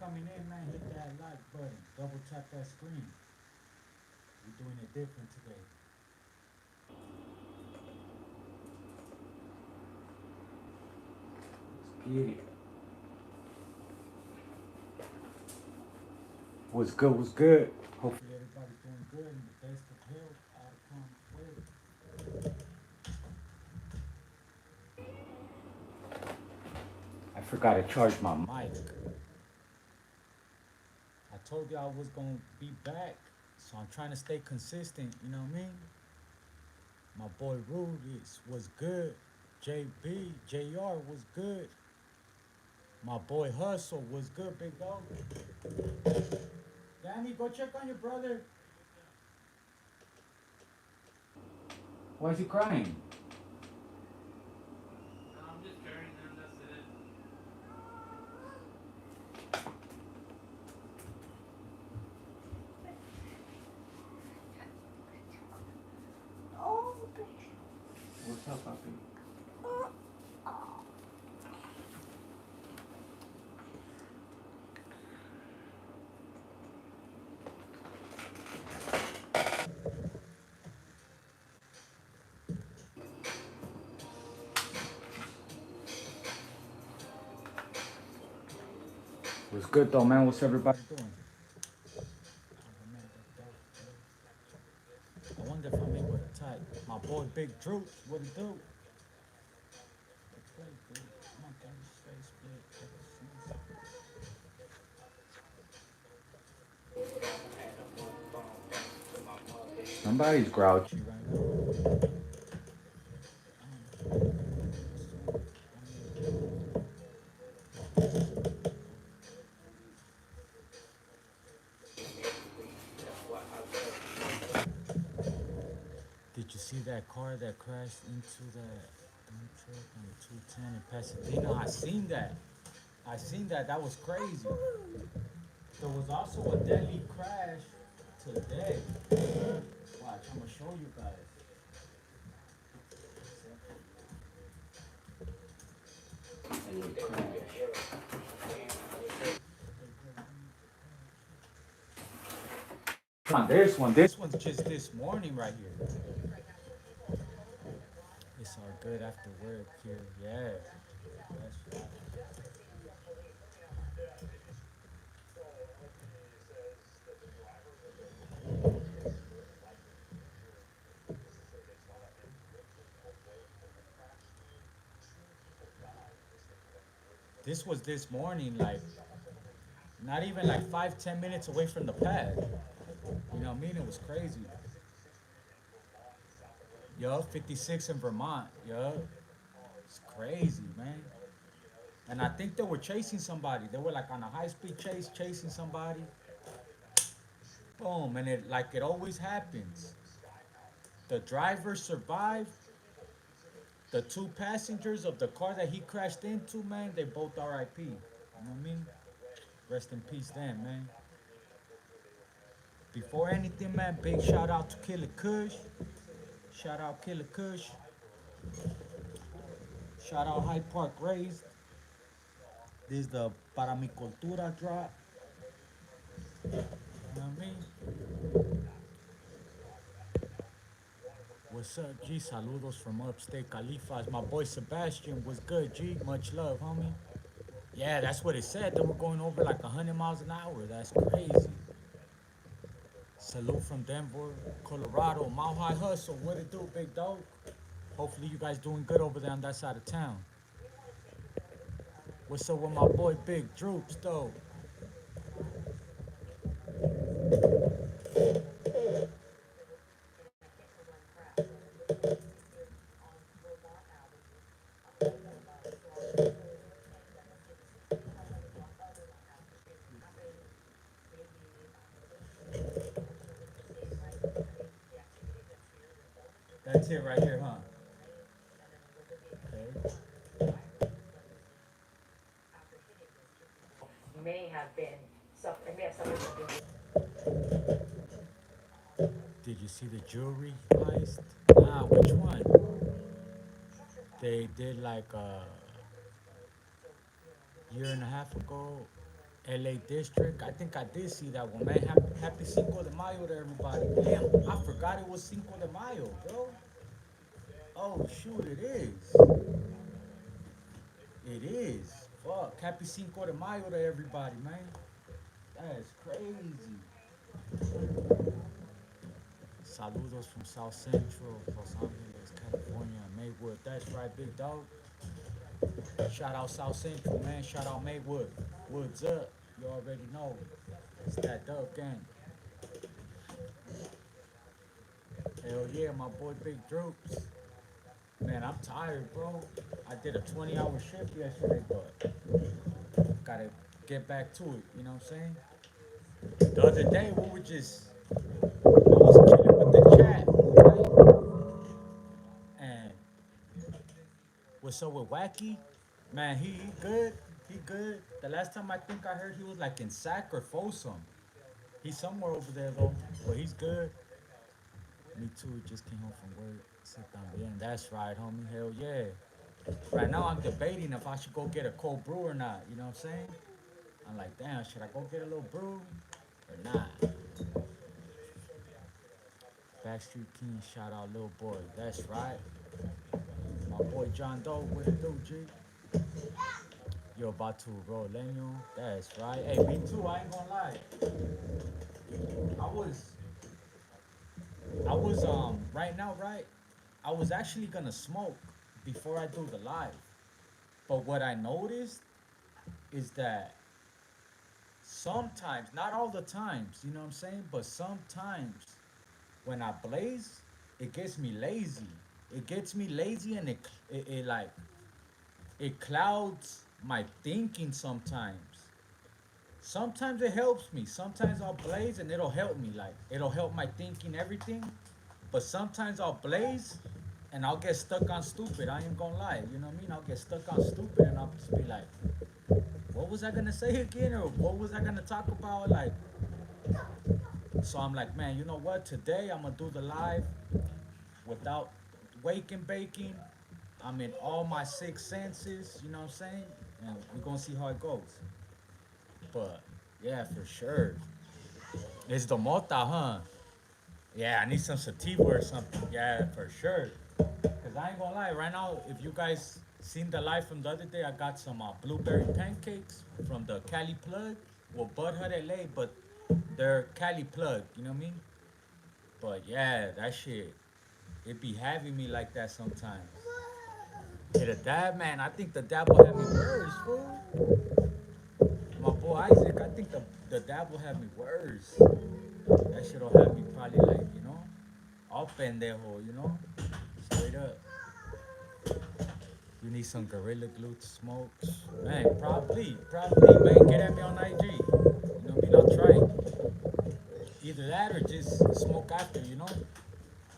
coming in, man, hit that like button. Double tap that screen. We're doing it different today. Let's get it. What's good? What's good? Hopefully everybody's doing good and the best of health out of harm's way. I forgot to charge my mic. I told you I was gonna be back, so I'm trying to stay consistent. You know what I mean? My boy Rudy was good. JB, JR was good. My boy Hustle was good, big dog. Danny, go check on your brother. Why is he crying? I'm just carrying them, that's it. What's up, papi? What's good though, man? What's everybody doing? I wonder if I'm able to type. My boy Big Drew, what it do? Somebody's grouchy right now. Did you see that car that crashed into that dump truck on the 210 in Pasadena? I seen that. That was crazy. There was also a deadly crash today. Watch, I'm gonna show you guys. Deadly crash. On this one. This one's just this morning right here. It's all good after work here. Yeah. That's right. This was this morning, like not even like 5, 10 minutes away from the pad. You know what I mean? It was crazy. Yo, 56 in Vermont. Yo, it's crazy, man. And I think they were chasing somebody. They were like on a high speed chase, chasing somebody. Boom, and it always happens. The driver survived. The two passengers of the car that he crashed into, man, they both R.I.P. You know what I mean? Rest in peace, then, man. Before anything, man, big shout out to Killer Kush. Shout out Killer Kush. Shout out Hyde Park Raised. This is the Para Mi Cultura drop. You know what I mean? What's up, G? Saludos from upstate Califas. My boy Sebastian was good, G. Much love, homie. Yeah, that's what it said. They were going over like 100 miles an hour. That's crazy. Salute from Denver, Colorado. Mile High Hustle. What it do, big dog? Hopefully you guys doing good over there on that side of town. What's up with my boy Big Droops, though? That's it right here, huh? Okay. May have been, may have suffered from Did you see the jewelry heist? Ah, which one? They did like a year and a half ago LA District. I think I did see that one, man. Happy Cinco de Mayo to everybody. Damn, I forgot it was Cinco de Mayo, bro. Oh shoot, it is. It is. Fuck. Happy Cinco de Mayo to everybody, man. That's crazy. Saludos from South Central, Los Angeles, California, Maywood. That's right, big dog. Shout out South Central, man. Shout out Maywood. Woods up. You already know. It's that dub gang. Hell yeah, my boy Big Droops. Man, I'm tired, bro. I did a 20-hour shift yesterday, but gotta get back to it. You know what I'm saying? The other day, we were just, I was chilling with the chat, right? And what's up with Wacky? Man, he good. He good. The last time I think I heard he was like in Sac or Folsom. He's somewhere over there though, but he's good. Me too. Just came home from work. Sit down bien. That's right, homie. Hell yeah. Right now I'm debating if I should go get a cold brew or not. You know what I'm saying? I'm like, damn, should I go get a little brew or not? Backstreet King, shout out little boy. That's right. My boy John Doe, what it do, G? Yo, Batu Roleño. That's right. Hey, me too. I ain't gonna lie. I was, right now, right? I was actually gonna smoke before I do the live. But what I noticed is that sometimes, not all the times, you know what I'm saying? But sometimes when I blaze, it gets me lazy. It gets me lazy and it like, it clouds my thinking sometimes. Sometimes it helps me. Sometimes I'll blaze and it'll help me. Like, it'll help my thinking, everything. But sometimes I'll blaze and I'll get stuck on stupid. I ain't gonna lie. You know what I mean? I'll get stuck on stupid and I'll just be like, what was I gonna say again? Or what was I gonna talk about? Like, so I'm like, man, you know what? Today I'm gonna do the live without waking baking. I'm in all my six senses, you know what I'm saying? And we're gonna see how it goes. But yeah, for sure. It's the mota, huh? Yeah, I need some sativa or something. Yeah, for sure. Cause I ain't gonna lie, right now, if you guys seen the live from the other day, I got some blueberry pancakes from the Cali plug. Well, Bud Hut LA, but they're Cali plug. You know what I mean? But yeah, that shit, it be having me like that sometimes. Hit a dab, man. I think the dab will have me worse, fool. My boy Isaac, I think the dab will have me worse. That shit'll have me probably like, all pendejo, straight up. You need some Gorilla Glue to smoke? Man, probably, man. Get at me on IG. You know what I mean? I'll try. Either that or just smoke after,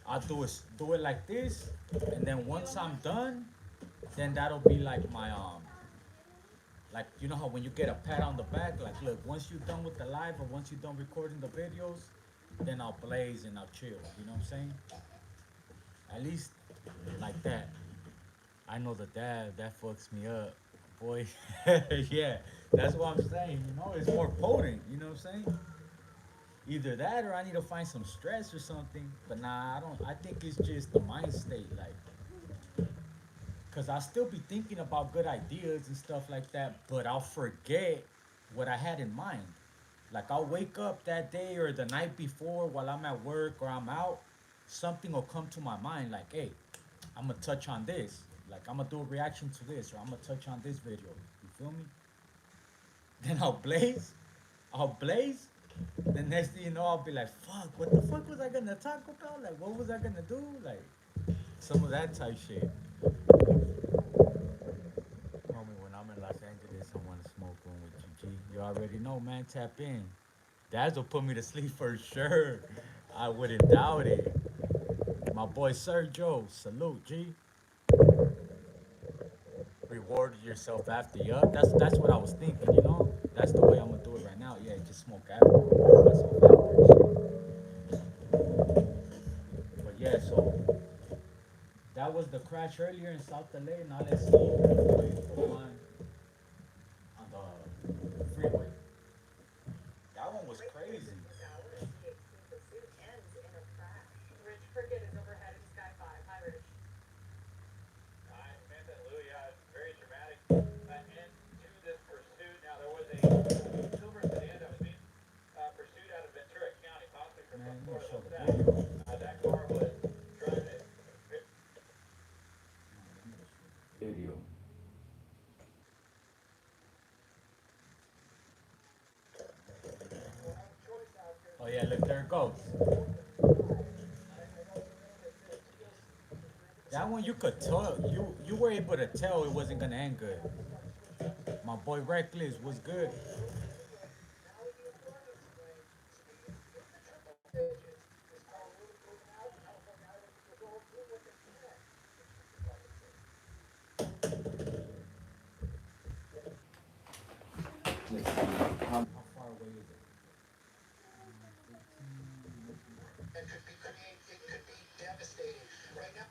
I'll do it like this, and then once I'm done, then that'll be like my like you know how when you get a pat on the back, like look, once you're done with the live or once you're done recording the videos, then I'll blaze and I'll chill. You know what I'm saying? At least like that. I know that fucks me up, boy. Yeah, that's what I'm saying. It's more potent. You know what I'm saying? Either that or I need to find some stress or something. But nah, I don't. I think it's just the mind state, like, cause I'll still be thinking about good ideas and stuff like that, but I'll forget what I had in mind. Like I'll wake up that day or the night before while I'm at work or I'm out, something will come to my mind like, hey, I'm gonna touch on this. Like I'm gonna do a reaction to this or I'm gonna touch on this video. You feel me? Then I'll blaze. The next thing you know, I'll be like, fuck, what the fuck was I gonna talk about? Like, what was I gonna do? Like, some of that type shit. Homie, when I'm in Los Angeles, I wanna smoke one with you, G. You already know, man, tap in. That will put me to sleep for sure. I wouldn't doubt it. My boy Sergio, salute, G. Reward yourself after. Yup, that's what I was thinking. That's the way I'm gonna do it right now. Yeah, just smoke after. Reward myself after. But yeah, so that was the crash earlier in South LA. Now let's see the one on the freeway. one was crazy. Rich Prickett is overhead in Sky 5. Hi, Rich. Samantha and Lou, yeah, it's very dramatic. End to this pursuit. Now, there was a silver sedan that was being pursued out of Ventura County, possibly from Man, you Florida. show the That, video. that car was driving. Video. Oh yeah, look, there it goes. That one you could tell, you were able to tell it wasn't gonna end good. My boy Reckless was good. Let's see. How far away is it? It could be devastating. Right now,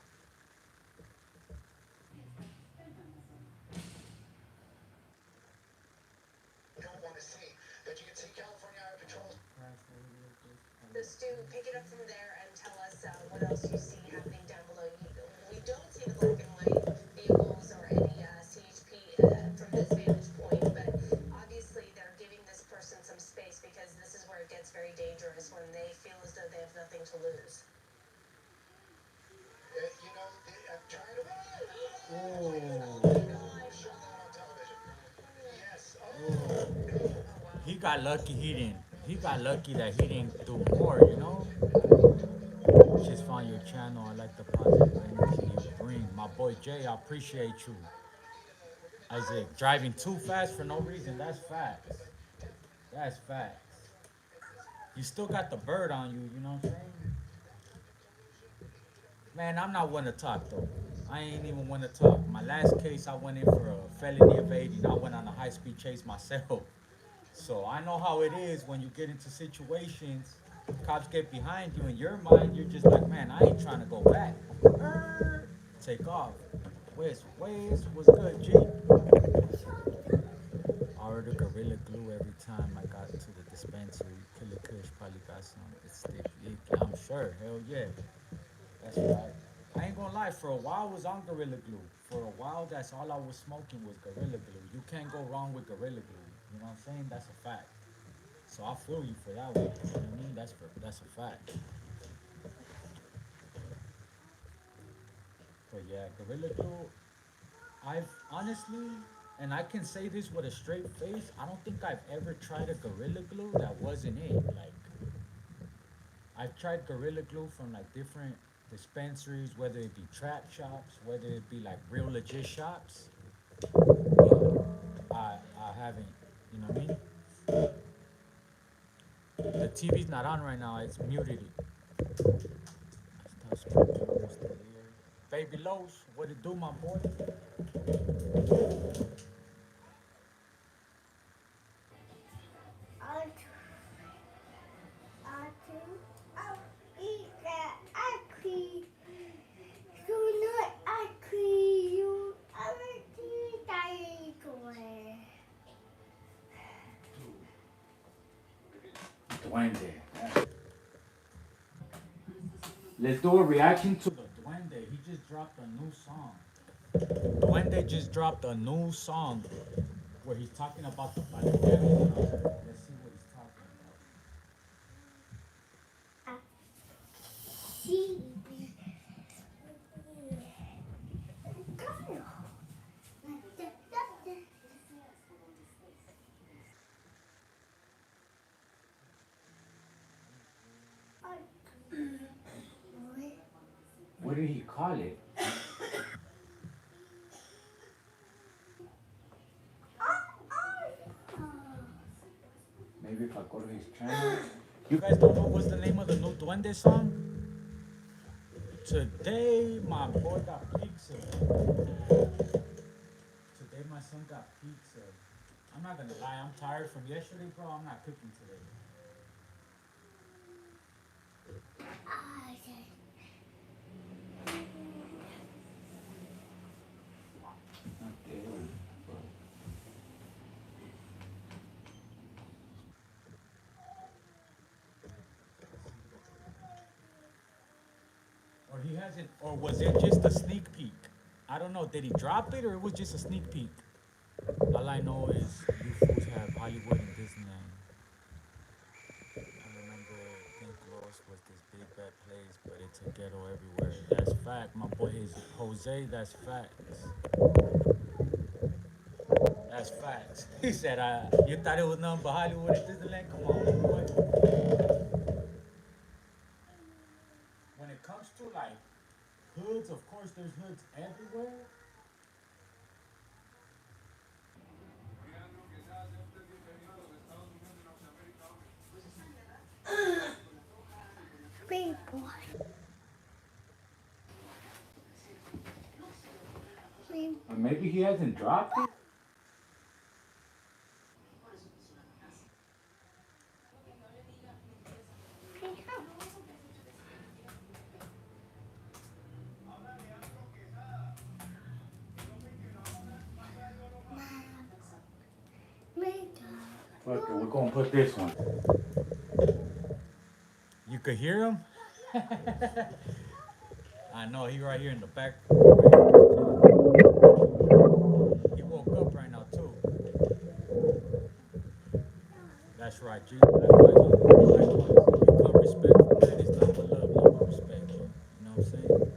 you don't want to see, but you can see California Highway Patrol. The student, pick it up from there and tell us what else you see happening down below. We don't see the black and white vehicles or any CHP from this vantage point, but obviously they're giving this person some space because this is where it gets very dangerous when they feel as though they have nothing to lose. I'm trying to. Oh. Show that on television. Yes. He got lucky he didn't. He got lucky that he didn't do more, you know? Just found your channel. I like the positive energy you bring. My boy Jay, I appreciate you. Isaac, driving too fast for no reason. That's facts. That's facts. You still got the bird on you, you know what I'm saying? Man, I'm not one to talk though. I ain't even want to talk. My last case, I went in for a felony evading. I went on a high speed chase myself. So I know how it is when you get into situations, cops get behind you. In your mind, you're just like, man, I ain't trying to go back. Take off. Where's what's good, G? I ordered Gorilla Glue every time I got to the dispensary. Killer Kush probably got some. It's sticky. I'm sure. Hell yeah. That's right. I ain't gonna lie. For a while, I was on Gorilla Glue. For a while, that's all I was smoking was Gorilla Glue. You can't go wrong with Gorilla Glue. You know what I'm saying? That's a fact. So I feel you for that one. You know what I mean? That's a fact. But yeah, Gorilla Glue. I've honestly, and I can say this with a straight face, I don't think I've ever tried a Gorilla Glue that wasn't it. Like, I've tried Gorilla Glue from like different dispensaries, whether it be trap shops, whether it be like real legit shops. But I haven't, you know what I mean? The TV's not on right now, it's muted it. Baby Lowe's, what it do, my boy? Duende. Let's do a reaction to the Duende. He just dropped a new song. Duende just dropped a new song where he's talking about the pandemic. Let's see what he's talking about. What did he call it? Maybe if I go to his channel. You guys don't know what's the name of the new Duende song? Today my boy got pizza. Today my son got pizza. I'm not gonna lie, I'm tired from yesterday, bro. I'm not cooking today. Not there, but hasn't, or was it just a sneak peek? I don't know. Did he drop it or it was just a sneak peek? All I know is you fools have Hollywood and Disneyland. I remember Pink Lost was this big bad place, but it's a ghetto everywhere. That's fact, my boy Jose. That's facts. That's facts. He said, "You thought it was nothing but Hollywood and Disneyland? Come on, boy." When it comes to like hoods, of course, there's hoods everywhere. People. Or maybe he hasn't dropped it. Fuck it, we're gonna put this one. You could hear him? I know, he right here in the back. He woke up right now too. That's right, G. Likewise, you come respectful, man. It's not but love, not but respect. You know what I'm saying?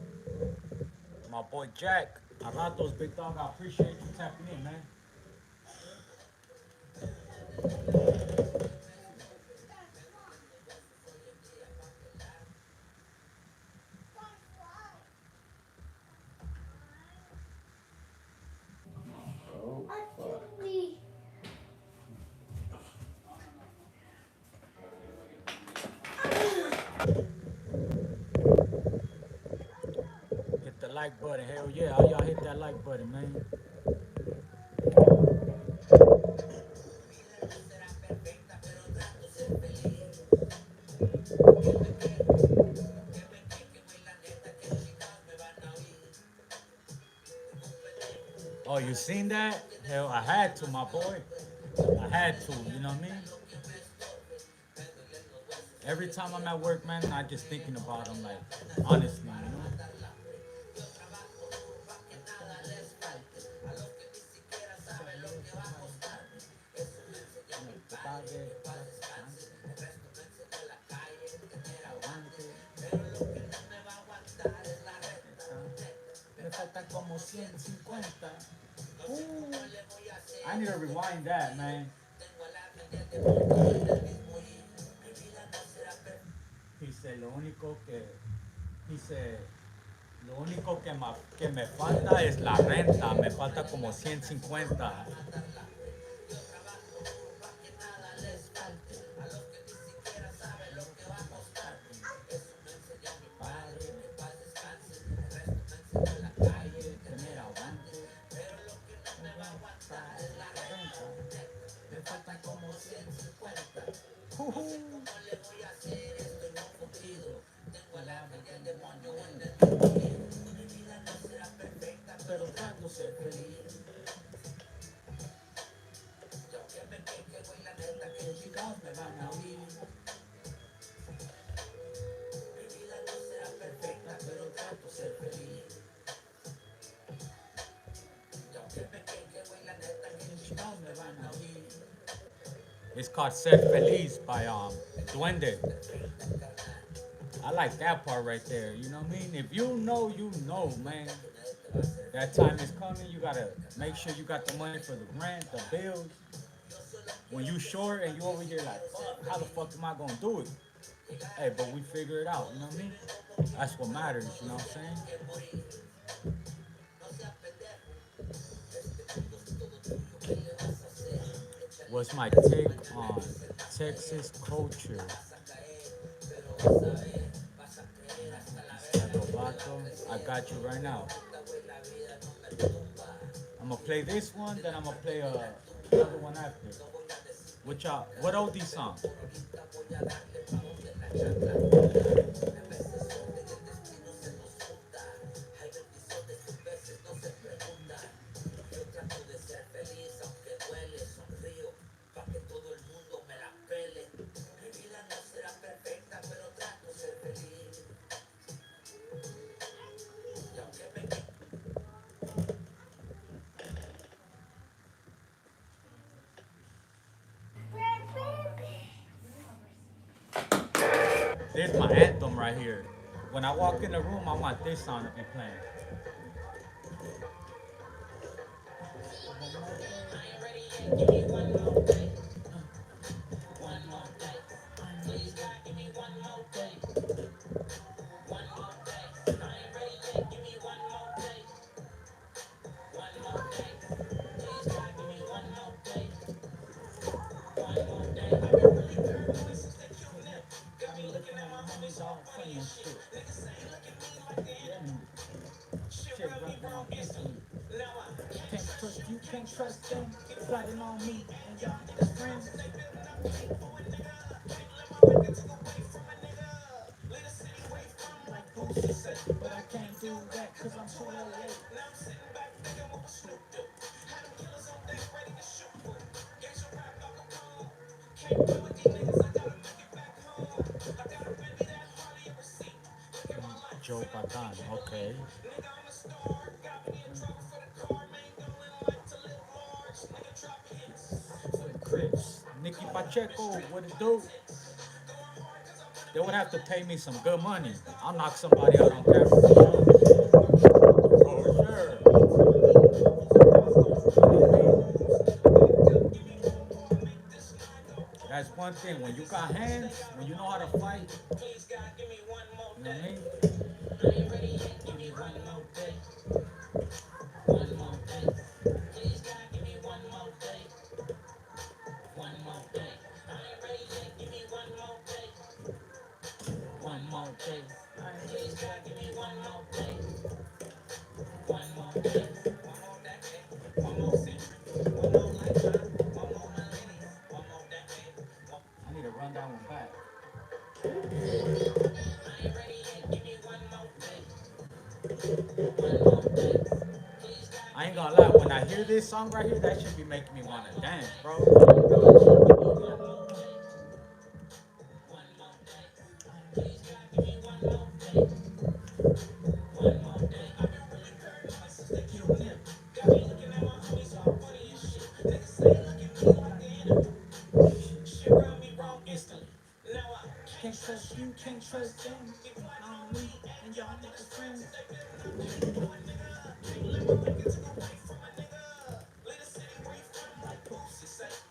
My boy Jack, Aratos, big dog, I appreciate you tapping in, man. Oh, fuck. Hit the like button, hell yeah. All y'all hit that like button, man. Oh, you seen that? Hell, I had to, my boy. I had to, you know what I mean? Every time I'm at work, man, I just thinking about him, like, honestly, you know? Me faltan como 150. I need to rewind that, man. He said, lo único que me falta es la renta, me falta como 150. Me faltan como 150. Pero trato ser feliz. Los chicos me van a oír. Mi vida no será perfecta, pero trato ser feliz. Los chicos me van a oír. It's called Ser Feliz by Duende. I like that part right there. You know what I mean? If you know, man. That time is coming. You gotta make sure you got the money for the rent, the bills. When you short and you over here like, fuck, how the fuck am I gonna do it? Hey, but we figure it out. You know what I mean? That's what matters. You know what I'm saying? What's my take on Texas culture? I got you right now. I'm gonna play this one, then I'm gonna play another one after. What OD song? This is my anthem right here. When I walk in the room, I want this song to be playing. Shit right now, instantly. Can't trust you, can't trust them. Sliding on me and y'all just friends. Like Boosie said, but I can't do that cause I'm too late. Joe Patan, okay. Crips, Nicky Pacheco, what it do? They would have to pay me some good money. I'll knock somebody out on camera. For sure. That's one thing. When you got hands, when you know how to fight, you know what I mean? Give me one more day. One more day. Please God, give me one more day. One more day. I ain't ready yet. Give me one more day. One more day. Please God, give me one more day. One more day. One more decade. One more century. One more lifetime. One more millennium. One more decade. I need to run that one back. I ain't ready yet. Give me one more day. One more day. I ain't gonna lie, when I hear this song right here, that should be making me wanna dance, bro. Can't trust you, can't trust them. On me and y'all niggas friends.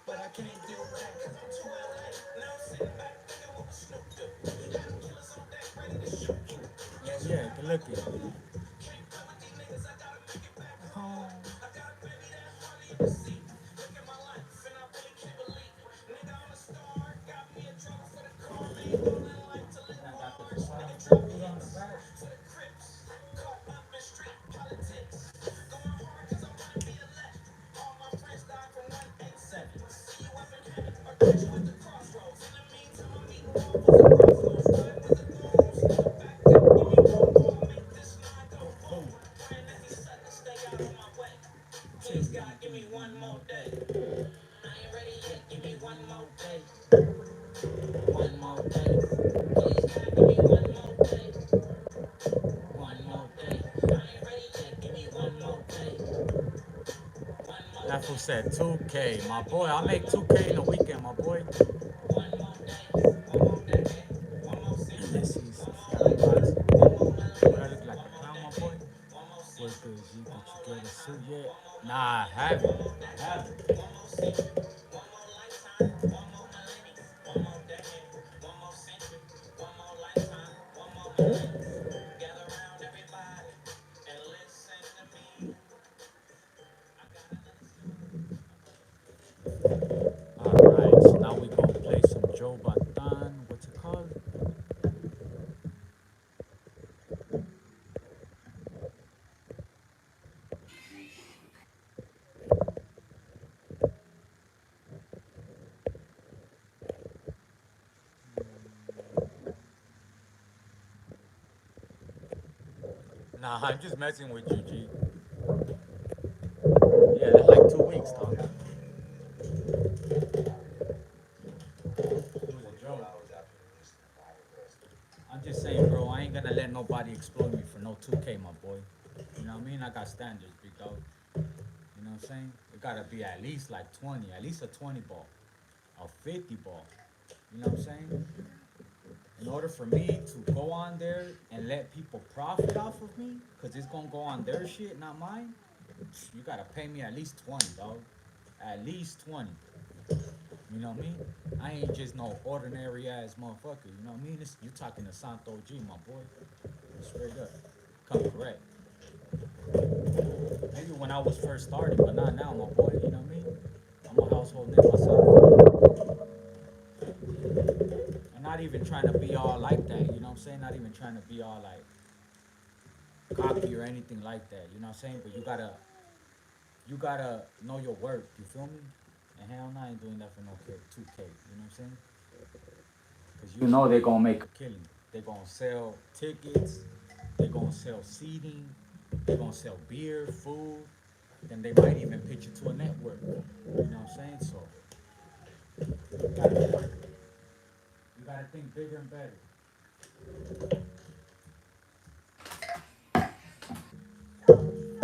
But I can't do that cause I'm too late. Now I'm sitting back thinking what was Snoop do. Had them killers on deck ready to shoot you. Yeah, good looking. Can't play with these niggas, I gotta make it back home. I got a baby that hardly ever see. Look at my life and I really can't believe. Nigga, I'm a star, got me in trouble for the car. Ain't rolling like to live large. Nigga, drop hits for the Crips. Caught up in street politics. Going hard cause I wanna be a legend. All my friends died from 187. See you up in heaven or catch you at the crossroads. In the meantime, I'm eating waffles and Roscoe's. Riding with the goons. Back up, give me one more. Make this line go boom. Praying that these suckers stay out of my way. Please God, give me one more day. I ain't ready yet. Give me one more day. One more day. Please God, give me one more day. One more day. I ain't ready yet. Give me one more day. That fool said 2K, my boy. I'll make 2K in a weekend, my boy. One more day. One more decade. One more century. Let's see. What I look like a clown, my boy? What's good, G? Did you get a suit yet? Nah, I haven't. I haven't. Alright, so now we gonna play some Joe Batan. What's it called? Nah, I'm just messing with you, G. Yeah, that's like 2 weeks, dog. It was a joke. I'm just saying, bro, I ain't gonna let nobody exploit me for no 2K, my boy. You know what I mean? I got standards, big dog. You know what I'm saying? It gotta be at least like 20, at least a 20 ball, a 50 ball. You know what I'm saying? in order for me to go on there and let people profit off of me, cause it's gonna go on their shit, not mine. You gotta pay me at least 20, dog. At least 20. You know what I mean? I ain't just no ordinary ass motherfucker. You know what I mean? You talking to Santo G, my boy. Straight up. Come correct. Maybe when I was first starting, but not now, my boy. You know what I mean? I'm a household name myself. I'm not even trying to be all like that. You know what I'm saying? Not even trying to be all like cocky or anything like that. You know what I'm saying? But you gotta know your worth. You feel me? And hell, no, I ain't doing that for no 2K. You know what I'm saying? Because you know they're gonna make a killing. They're gonna sell tickets. They're gonna sell seating. They're gonna sell beer, food. Then they might even pitch it to a network. You know what I'm saying? So you gotta think bigger and better.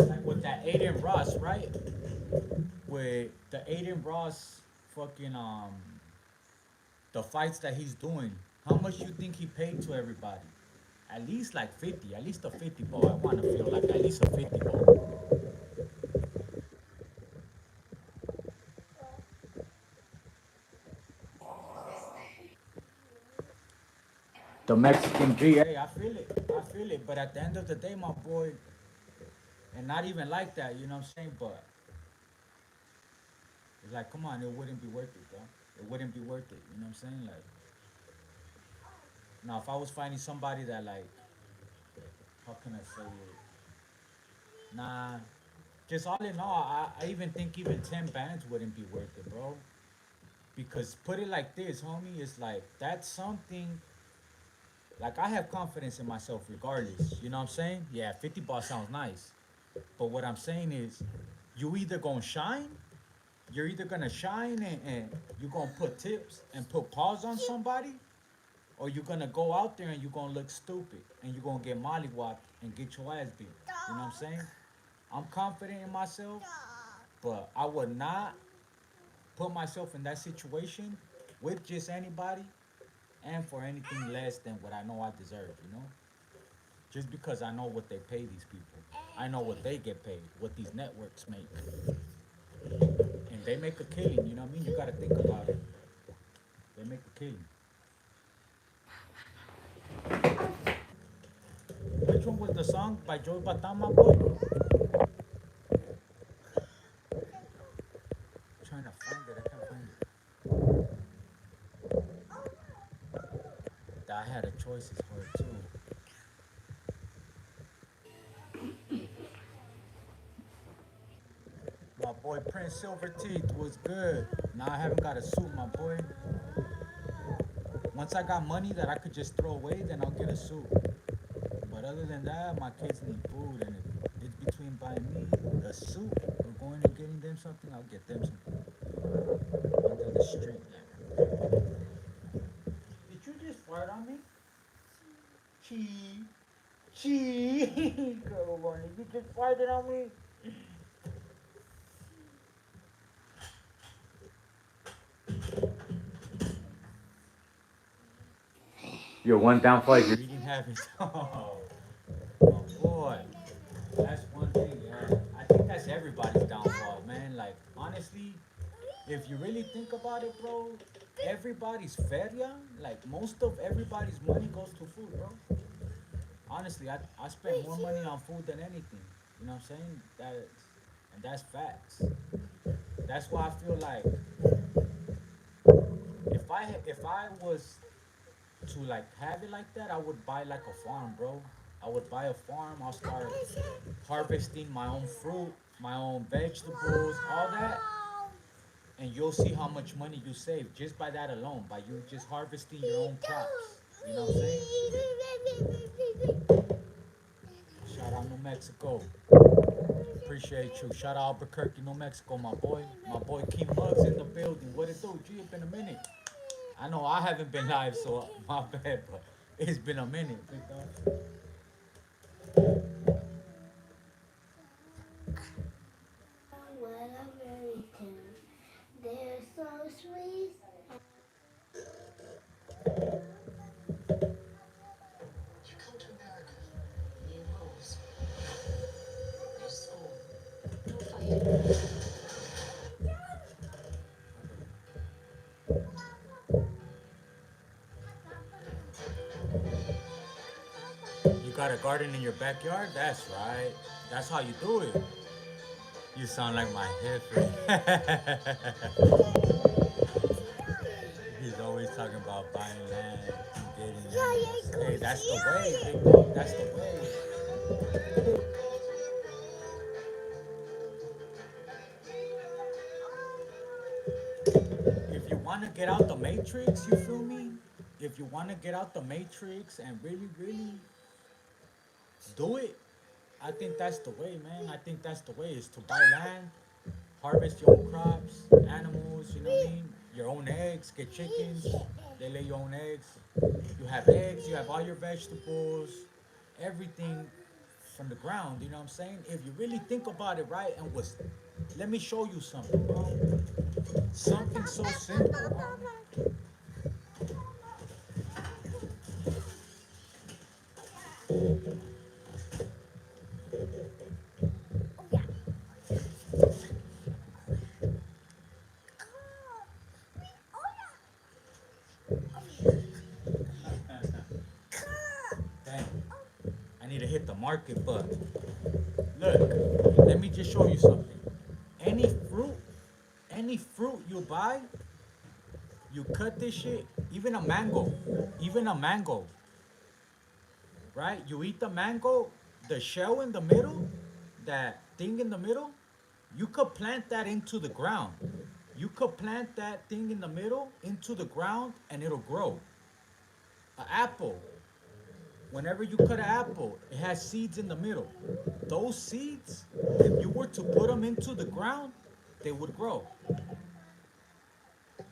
Like with that Aiden Ross, right? With the Aiden Ross fucking the fights that he's doing, how much you think he paid to everybody? At least like 50, at least a 50 ball. I wanna feel like at least a 50 ball. The Mexican G, hey, I feel it. I feel it. But at the end of the day, my boy, and not even like that, you know what I'm saying? But it's like, come on, it wouldn't be worth it, bro. It wouldn't be worth it. You know what I'm saying? Like, now if I was finding somebody that like, how can I say it? Nah, just all in all, I even think even 10 bands wouldn't be worth it, bro. Because put it like this, homie, it's like that's something. Like I have confidence in myself regardless. You know what I'm saying? Yeah, 50 ball sounds nice. But what I'm saying is, you either gonna shine, you're either gonna shine and you're gonna put tips and put paws on somebody, or you're gonna go out there and you're gonna look stupid and you're gonna get mollywopped and get your ass beat. You know what I'm saying? I'm confident in myself, but I would not put myself in that situation with just anybody and for anything less than what I know I deserve, you know? Just because I know what they pay these people. I know what they get paid, what these networks make. And they make a killing, you know what I mean? You gotta think about it. They make a killing. Which one was the song by Joey Batama, boy? I'm trying to find it, I can't find it. I had a choices for it too. My boy Prince Silver Teeth was good. Now I haven't got a suit, my boy. Once I got money that I could just throw away, then I'll get a suit. But other than that, my kids need food, and if it's between buying me a suit or going and getting them something, I'll get them something. Under the street. Did you just fart on me? Chee. Chee. Come on, you just farted on me? Your one downfall is your eating habits. Oh, boy. That's one thing, yeah. I think that's everybody's downfall, man. Like, honestly, if you really think about it, bro, everybody's feria, like, most of everybody's money goes to food, bro. Honestly, I spend more money on food than anything. You know what I'm saying? And that's facts. That's why I feel like if I was to like have it like that, I would buy like a farm, bro. I would buy a farm. I'll start harvesting my own fruit, my own vegetables, all that, and you'll see how much money you save just by that alone, by you just harvesting your own crops. You know what I'm saying? Shout out New Mexico. Appreciate you. Shout out Albuquerque, New Mexico, my boy. My boy King Muggs in the building. What it do? G, it's been a minute. I know I haven't been live, so my bad, but it's been a minute, big dog. They're so sweet. got a garden in your backyard? That's right. That's how you do it. You sound like my jefe. He's always talking about buying land and getting land. Hey, that's the way, big dog. That's the way. If you want to get out the matrix, you feel me? If you want to get out the matrix and really, really do it, I think that's the way, man. I think that's the way is to buy land, harvest your own crops, animals, you know what I mean? Your own eggs, get chickens, they lay your own eggs. You have eggs, you have all your vegetables, everything from the ground, you know what I'm saying? If you really think about it, right, and was, let me show you something, bro. Something so simple, bro. Dang, I need to hit the market, but look, let me just show you something. Any fruit, any fruit you buy, you cut this shit, even a mango, right? You eat the mango, the shell in the middle, that thing in the middle, you could plant that into the ground. You could plant that thing in the middle into the ground and it'll grow. An apple, whenever you cut an apple, it has seeds in the middle. Those seeds, if you were to put them into the ground, they would grow.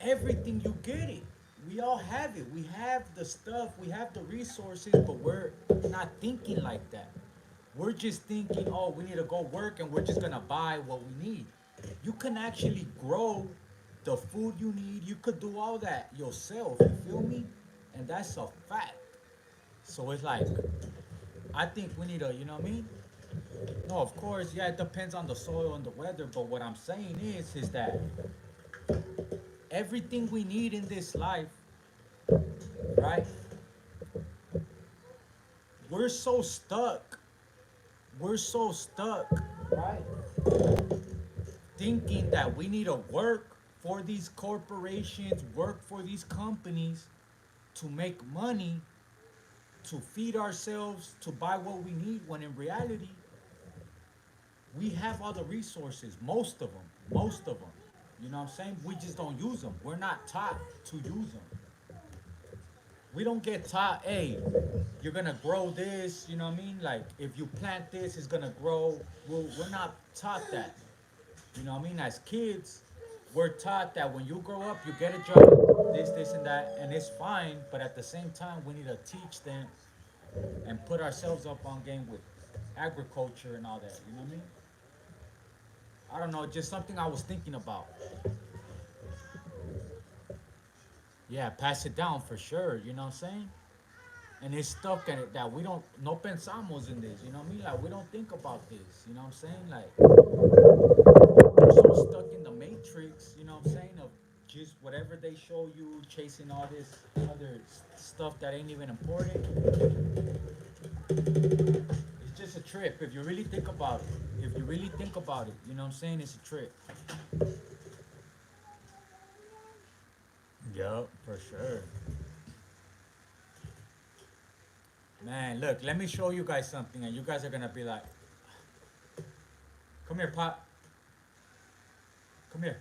Everything you get it. We all have it. We have the stuff, we have the resources, but we're not thinking like that. We're just thinking, oh, we need to go work and we're just gonna buy what we need. You can actually grow the food you need. You could do all that yourself, you feel me? And that's a fact. So it's like, I think we need to, you know what I mean? No, of course, yeah, it depends on the soil and the weather, but what I'm saying is that everything we need in this life, right? We're so stuck. We're so stuck, right? Thinking that we need to work for these corporations, work for these companies to make money, to feed ourselves, to buy what we need, when in reality, we have all the resources, most of them, most of them. You know what I'm saying? We just don't use them. We're not taught to use them. We don't get taught, hey, you're gonna grow this, you know what I mean? Like, if you plant this, it's gonna grow. We're not taught that. You know what I mean? As kids, we're taught that when you grow up, you get a job, this, and that, and it's fine. But at the same time, we need to teach them and put ourselves up on game with agriculture and all that. You know what I mean? I don't know, just something I was thinking about. Yeah, pass it down for sure. You know what I'm saying? And it's stuff that we don't, no pensamos in this. You know what I mean? Like, we don't think about this. You know what I'm saying? Like, we're so stuck in the matrix. You know what I'm saying? Of just whatever they show you, chasing all this other stuff that ain't even important. It's just a trip. If you really think about it, if you really think about it, you know what I'm saying? It's a trip. Yup, for sure. Man, look, let me show you guys something, and you guys are gonna be like, come here, Pop. Come here.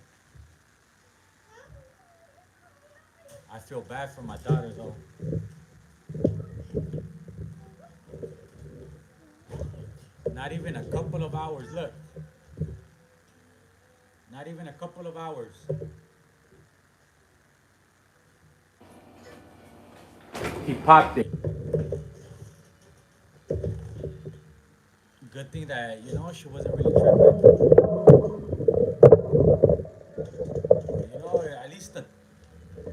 I feel bad for my daughter, though. Not even a couple of hours, look. Not even a couple of hours. He popped it. Good thing that, you know, she wasn't really tripping. You know,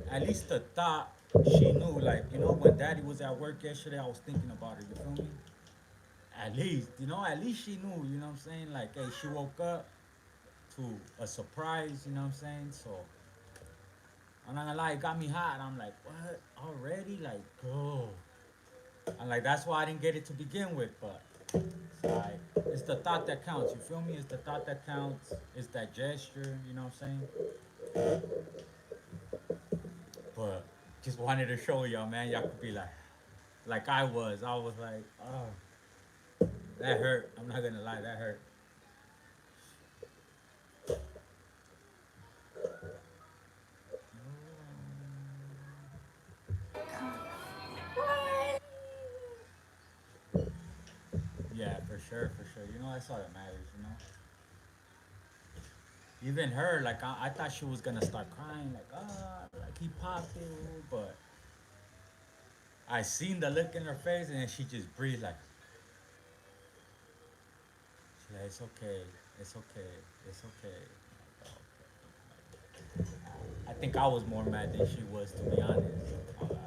at least the thought she knew, like, you know, when daddy was at work yesterday, I was thinking about her, you feel me? At least, you know, at least she knew, you know what I'm saying? Like, hey, she woke up to a surprise, you know what I'm saying? So, I'm not gonna lie, it got me hot. I'm like, what? Already? Like, bro. I'm like, that's why I didn't get it to begin with, but it's alright. It's the thought that counts, you feel me? It's the thought that counts. It's that gesture, you know what I'm saying? But just wanted to show y'all, man. Y'all could be like I was. I was like, oh, that hurt. I'm not gonna lie, that hurt. Yeah, for sure, for sure. You know, that's all that matters, you know? Even her, like, I thought she was gonna start crying, like, like he popped it, but I seen the look in her face, and then she just breathed, like, she's like, it's okay, it's okay, it's okay. I think I was more mad than she was, to be honest. I was like,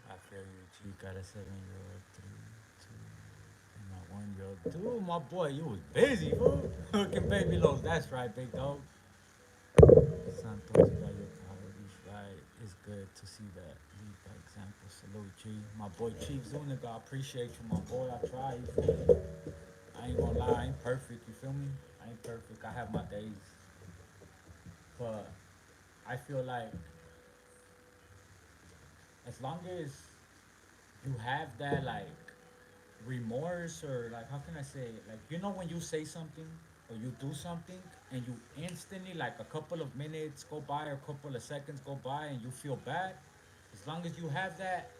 I feel you, G. Got a 7-year-old, 3, 2, and my 1-year-old. Dude, my boy, you was busy, fool. Hooking baby loads. That's right, big dog. Santos, you got your priorities right. It's good to see that. Lead by example. Salute, G. My boy, Chief Zuniga. I appreciate you, my boy. I try, you feel me? I ain't gonna lie, I ain't perfect, you feel me? I ain't perfect. I have my days. But I feel like as long as you have that, like, remorse, or like, how can I say it? Like, you know, when you say something or you do something and you instantly, like, a couple of minutes go by or a couple of seconds go by and you feel bad, as long as you have that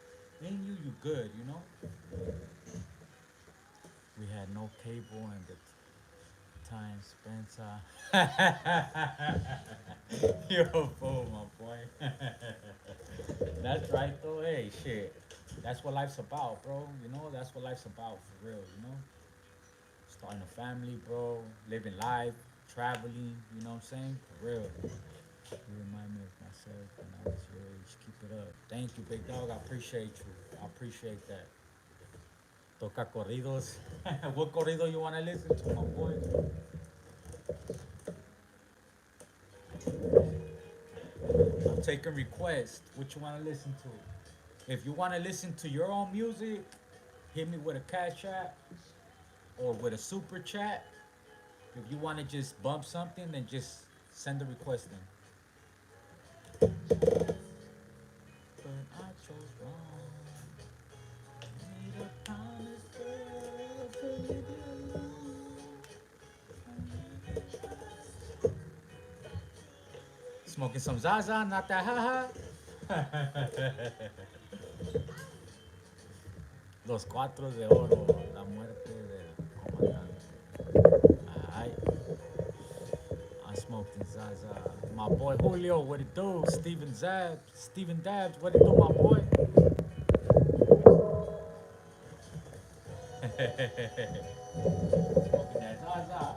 in you, you good, you know? We had no cable and the time spent you're a fool, my boy. That's right though. Hey, shit. That's what life's about, bro. You know, that's what life's about for real, you know? Starting a family, bro, living life, traveling, you know what I'm saying? For real. You remind me of myself when I was your age. Keep it up. Thank you, big dog. I appreciate you. I appreciate that. Toca corridos. What corrido you want to listen to, my boy? I'm taking requests. What you want to listen to? If you want to listen to your own music, hit me with a cash app or with a super chat. If you want to just bump something, then just send the request in. But I chose wrong. Need a promise, girl, to leave you alone. Smoking some Zaza, not that haha. Los cuatro de oro, la muerte del comandante. Alright, I'm smoking Zaza. My boy Julio, what it do? Steven Dabs, what it do, my boy? Smoking that Zaza.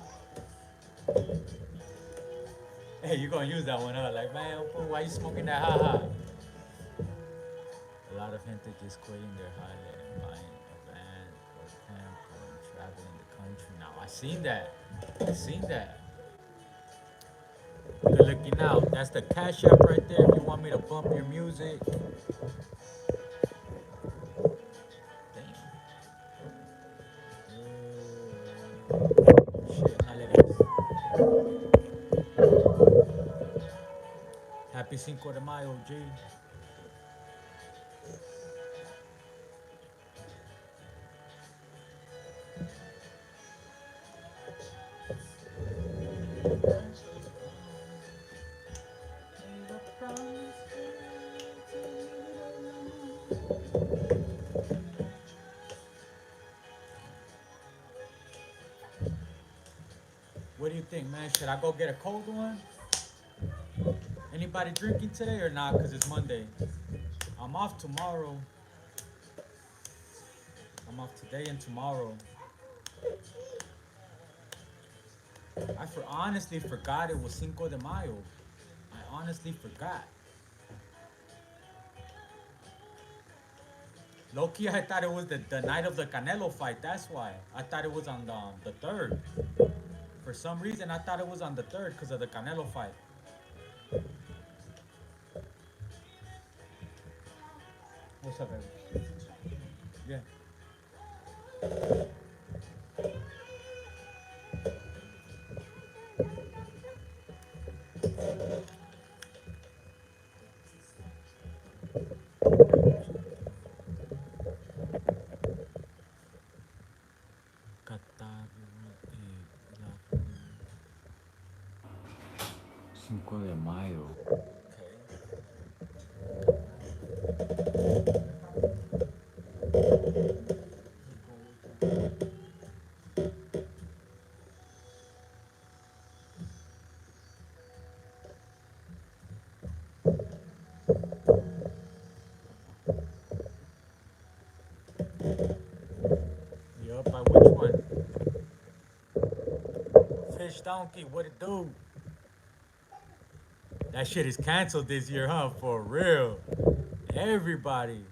Hey, you gonna use that one, huh? Like, man, why you smoking that haha? A lot of gente just quitting their high and buying a van or a camper and traveling the country now. I seen that. I seen that. Good looking out. That's the cash app right there. If you want me to bump your music. Damn. Shit, happy Cinco de Mayo, G. What do you think, man? Should I go get a cold one? Anybody drinking today or not? Cause it's Monday. I'm off tomorrow. I'm off today and tomorrow. Honestly forgot it was Cinco de Mayo. I honestly forgot. Low-key, I thought it was the night of the Canelo fight. That's why. I thought it was on the 3rd. For some reason, I thought it was on the 3rd because of the Canelo fight. What's up, baby? Yeah. Cinco de Mayo. Yup, by which one? Fish Donkey, what it do? That shit is canceled this year, huh? For real. Everybody.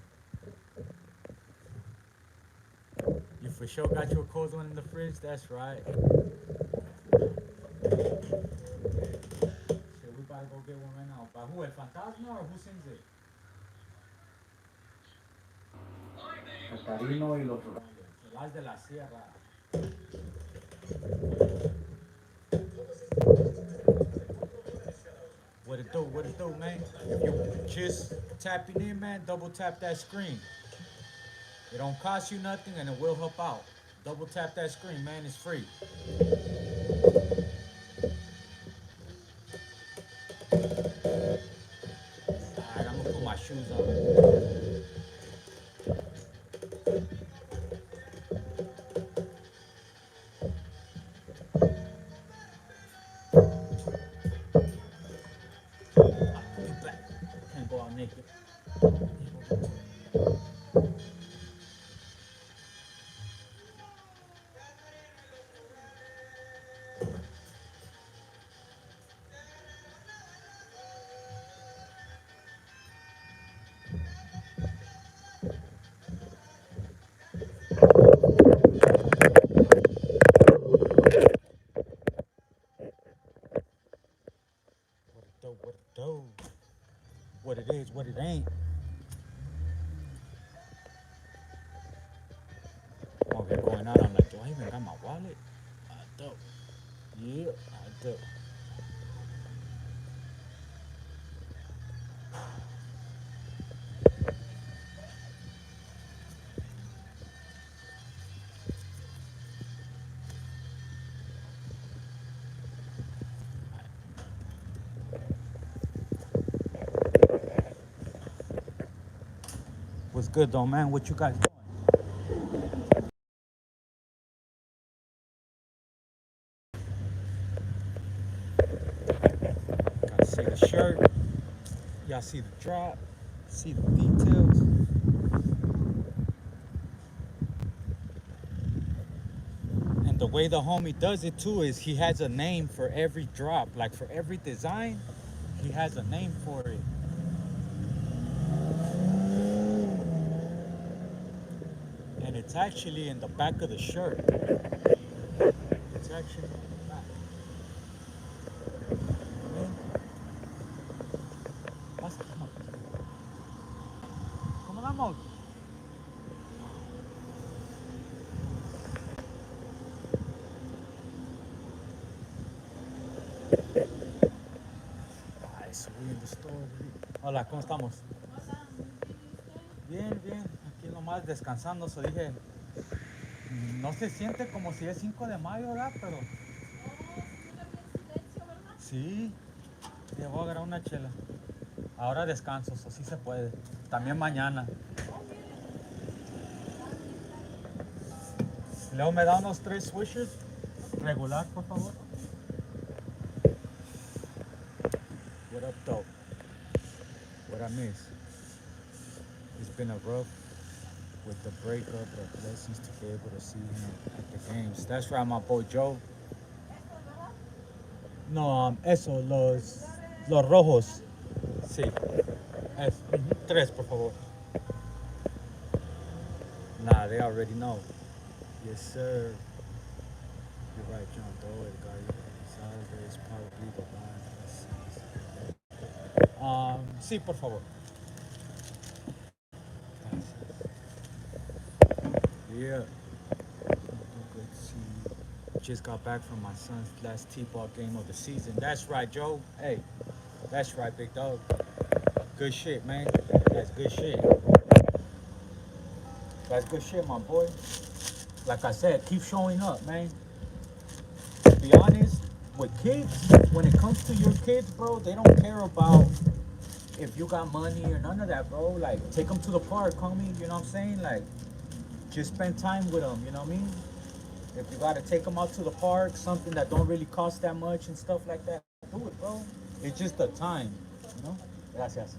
You for sure got your cold one in the fridge? That's right. Shit, we gotta go get one right now. By who? El Fantasma or who sings it? Catarino y los Las de la Sierra. What it do? What it do, man? If you just tapping in, man, double tap that screen. It don't cost you nothing and it will help out. Double tap that screen, man. It's free. Alright, I'm gonna put my shoes on. I'll be back. Can't go out naked. What it do? What it is, what it ain't. I'm gonna get going out. I'm like, do I even got my wallet? I do. Yeah, I do. What's good though, man? What you guys doing? Gotta see the shirt. Y'all see the drop. See the details. And the way the homie does it too is he has a name for every drop. Like for every design, he has a name for it. And it's actually in the back of the shirt. It's actually in the back. ¿Cómo vamos? Ay, subí en the store. Hola, ¿cómo estamos? Bien, bien. Aquí nomás descansando. So dije, no se siente como si es 5 de mayo, ¿verdad? Pero sí, te voy a agarrar una chela. Ahora descanso, eso sí se puede. También mañana. Luego me da unos 3 swishers. Regular, por favor. What up, though? What I miss? It's been a rough with the breakup, but blessings to be able to see him at the games. That's right, my boy Joe. No, eso, los rojos. Sí. Tres, por favor. Nah, they already know. Yes, sir. You're right, John Doe. El Gallo Elizalde is probably the one. Sí, por favor. Yeah. Good to see you. Just got back from my son's last T-ball game of the season. That's right, Joe. Hey, that's right, big dog. Good shit, man. That's good shit. That's good shit, my boy. Like I said, keep showing up, man. To be honest, with kids, when it comes to your kids, bro, they don't care about if you got money or none of that, bro. Like, take them to the park, homie. You know what I'm saying? Like, just spend time with them. You know what I mean? If you gotta take them out to the park, something that don't really cost that much and stuff like that, do it, bro. It's just the time, you know. Gracias.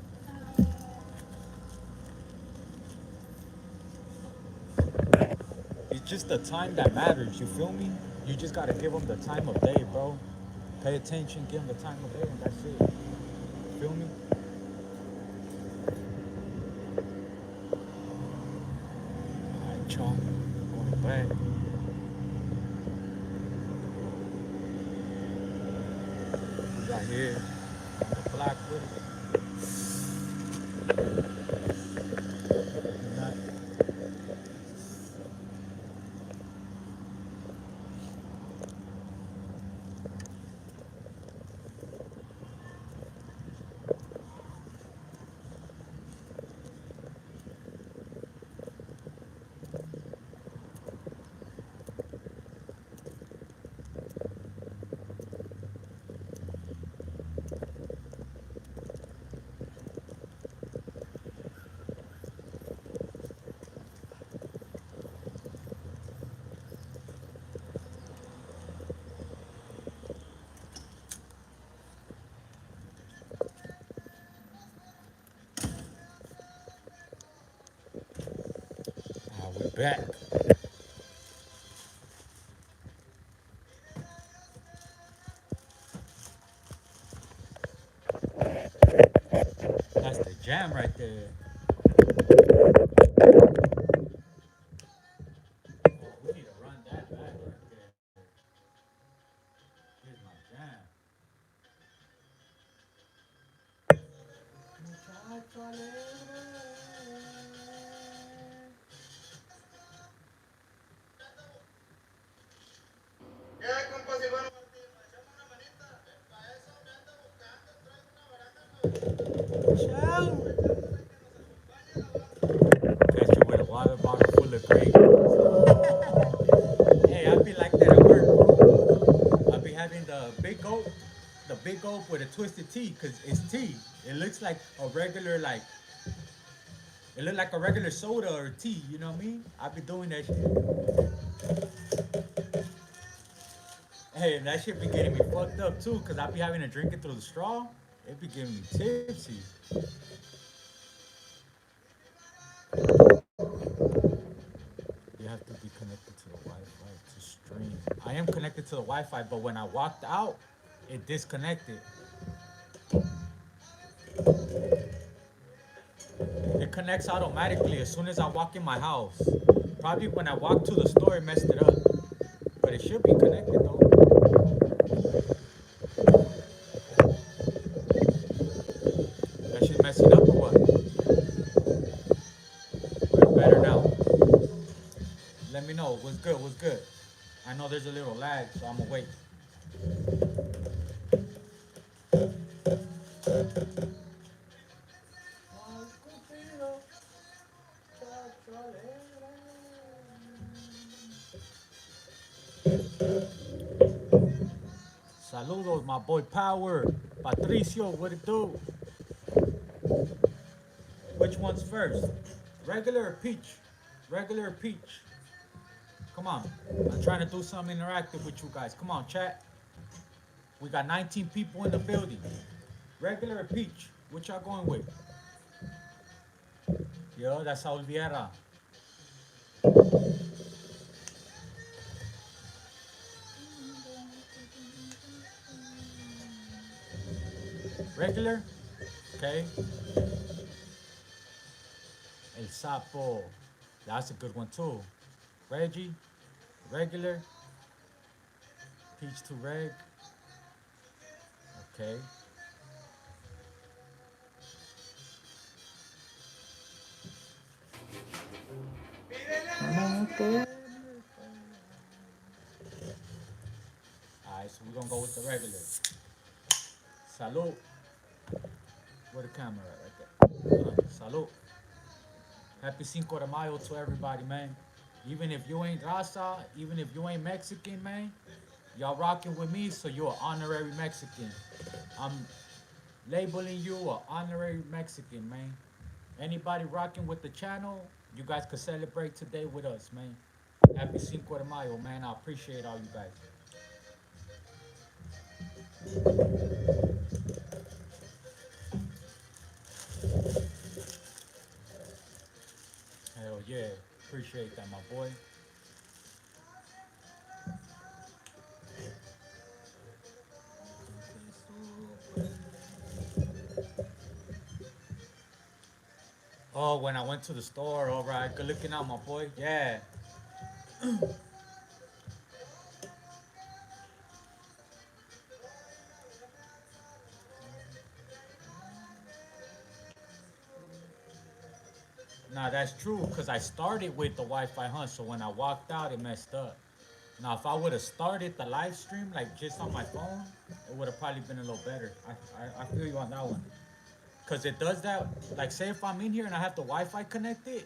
It's just the time that matters. You feel me? You just gotta give them the time of day, bro. Pay attention, give them the time of day, and that's it. Feel me? Alright, y'all. Going back. We got here the black with it. Not- we're back. That's the jam right there. Oh, we need to run that back right there. Here's my jam. Muchacho alegre. Ciao. Catch you with a water bottle full of grape. Hey, I be like that at work. I be having the big gulp with a twisted tea, cause it's tea. It looks like a regular it look like a regular soda or tea. You know what I mean? I be doing that shit. Hey, and that shit be getting me fucked up too, cause I be having to drink it through the straw. It be getting me tipsy. You have to be connected to the Wi-Fi to stream. I am connected to the Wi-Fi, but when I walked out, it disconnected. It connects automatically as soon as I walk in my house. Probably when I walked to the store, it messed it up. But it should be connected though. That shit messing up or what? We're better now. Let me know. What's good? What's good? I know there's a little lag, so I'm gonna wait. Saludos, my boy Power. Patricio, what it do? Which one's first? Regular or peach? Regular or peach? Come on. I'm trying to do something interactive with you guys. Come on, chat. We got 19 people in the building. Regular or peach? What y'all going with? Yo, that's Saul Vieira. Regular? Okay. El Sapo. That's a good one too. Reggie? Regular? Peach to Reg? Okay. Alright, so we're gonna go with the regular. Salud. Where the camera at? Right there. Salud. Happy Cinco de Mayo to everybody, man. Even if you ain't Raza, even if you ain't Mexican, man, y'all rocking with me, so you're an honorary Mexican. I'm labeling you an honorary Mexican, man. Anybody rocking with the channel, you guys could celebrate today with us, man. Happy Cinco de Mayo, man. I appreciate all you guys. Hell yeah. Appreciate that, my boy. Oh, when I went to the store, all right. Good looking out, my boy. Yeah. Nah, that's true, because I started with the Wi-Fi, huh? So when I walked out, it messed up. Now, if I would have started the live stream, like just on my phone, it would have probably been a little better. I feel you on that one. Because it does that, like say if I'm in here and I have the Wi-Fi connected,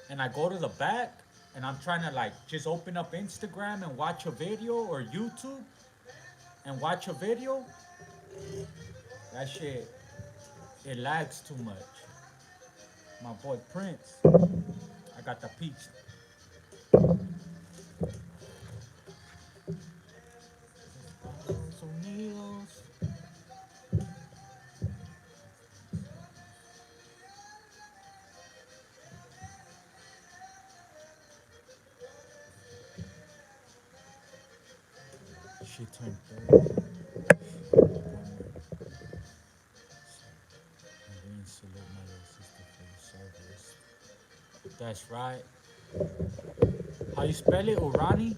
and I go to the back, and I'm trying to like just open up Instagram and watch a video, or YouTube, and watch a video, that shit, it lags too much. My boy Prince, I got the peach. Unidos. She turned 30. And then salute my little sister for the service. That's right. How you spell it, Urani?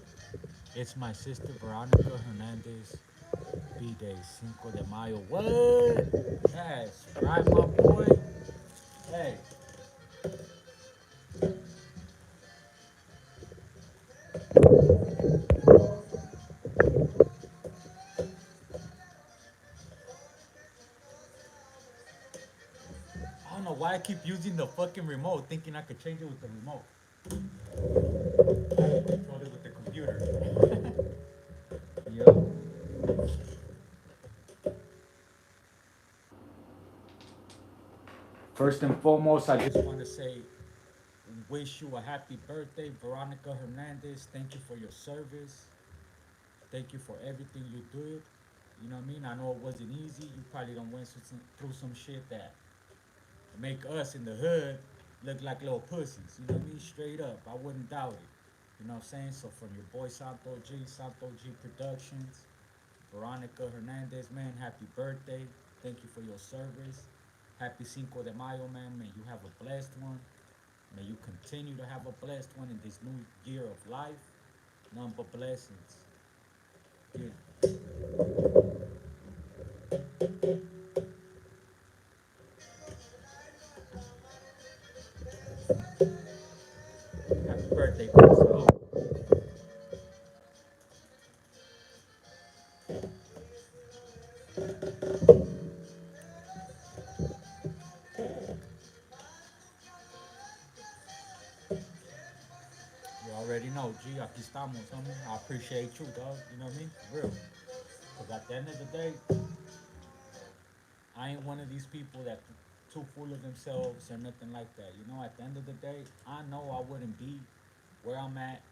It's my sister Veronica Hernandez. B-Day, Cinco de Mayo. What? That's right, my boy. Hey. I don't know why I keep using the fucking remote, thinking I could change it with the remote. I control it with the computer. Yo. First and foremost, I just want to say, wish you a happy birthday, Veronica Hernandez. Thank you for your service. Thank you for everything you did. You know what I mean? I know it wasn't easy. You probably done went through some shit that make us in the hood look like little pussies. You know what I mean? Straight up. I wouldn't doubt it. You know what I'm saying? So from your boy Santo G Productions, Veronica Hernandez, man, happy birthday. Thank you for your service. Happy Cinco de Mayo, man. May you have a blessed one. May you continue to have a blessed one in this new year of life. None but blessings. Yeah. Happy birthday, bro. You already know, G, aquí estamos, homie. I appreciate you, dog. You know what I mean? For real. Because at the end of the day, I ain't one of these people that too full of themselves or nothing like that. You know, at the end of the day, I know I wouldn't be where I'm at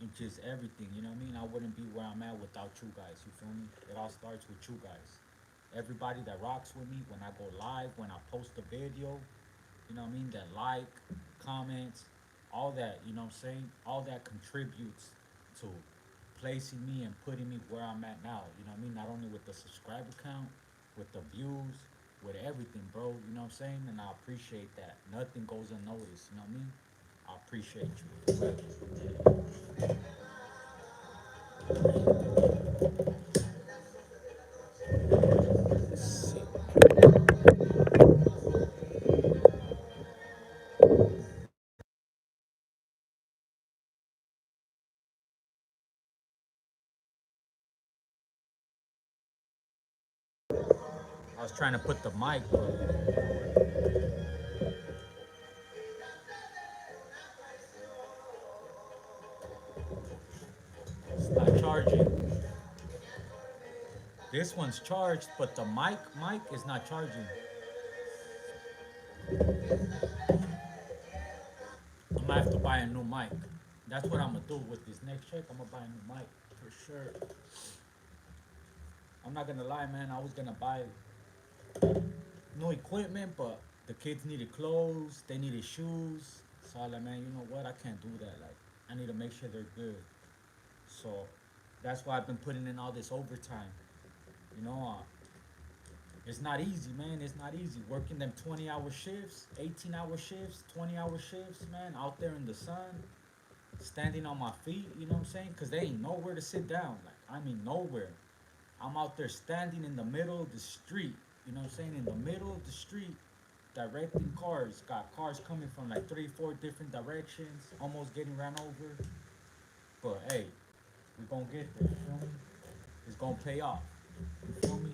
in just everything. You know what I mean? I wouldn't be where I'm at without you guys. You feel me? It all starts with you guys. Everybody that rocks with me when I go live, when I post a video, you know what I mean, that like, comments, all that, you know what I'm saying? All that contributes to placing me and putting me where I'm at now, you know what I mean? Not only with the subscriber count, with the views, with everything, bro, you know what I'm saying? And I appreciate that. Nothing goes unnoticed, you know what I mean? I appreciate you. I was trying to put the mic, but it's not charging. This one's charged, but the mic is not charging. I'm gonna have to buy a new mic. That's what I'm gonna do with this next check. I'm gonna buy a new mic for sure. I'm not gonna lie, man. I was gonna buy new equipment, but the kids needed clothes, they needed shoes. So I was like, man, you know what? I can't do that. Like, I need to make sure they're good. So that's why I've been putting in all this overtime. You know, it's not easy, man. It's not easy working them 20-hour shifts, 18-hour shifts, 20-hour shifts, man, out there in the sun, standing on my feet. You know what I'm saying? Because they ain't nowhere to sit down. Like, I mean, nowhere. I'm out there standing in the middle of the street. You know what I'm saying? In the middle of the street, directing cars. Got cars coming from like 3, 4 different directions, almost getting ran over. But hey, we gonna get there. You feel me? It's gonna pay off. You feel me?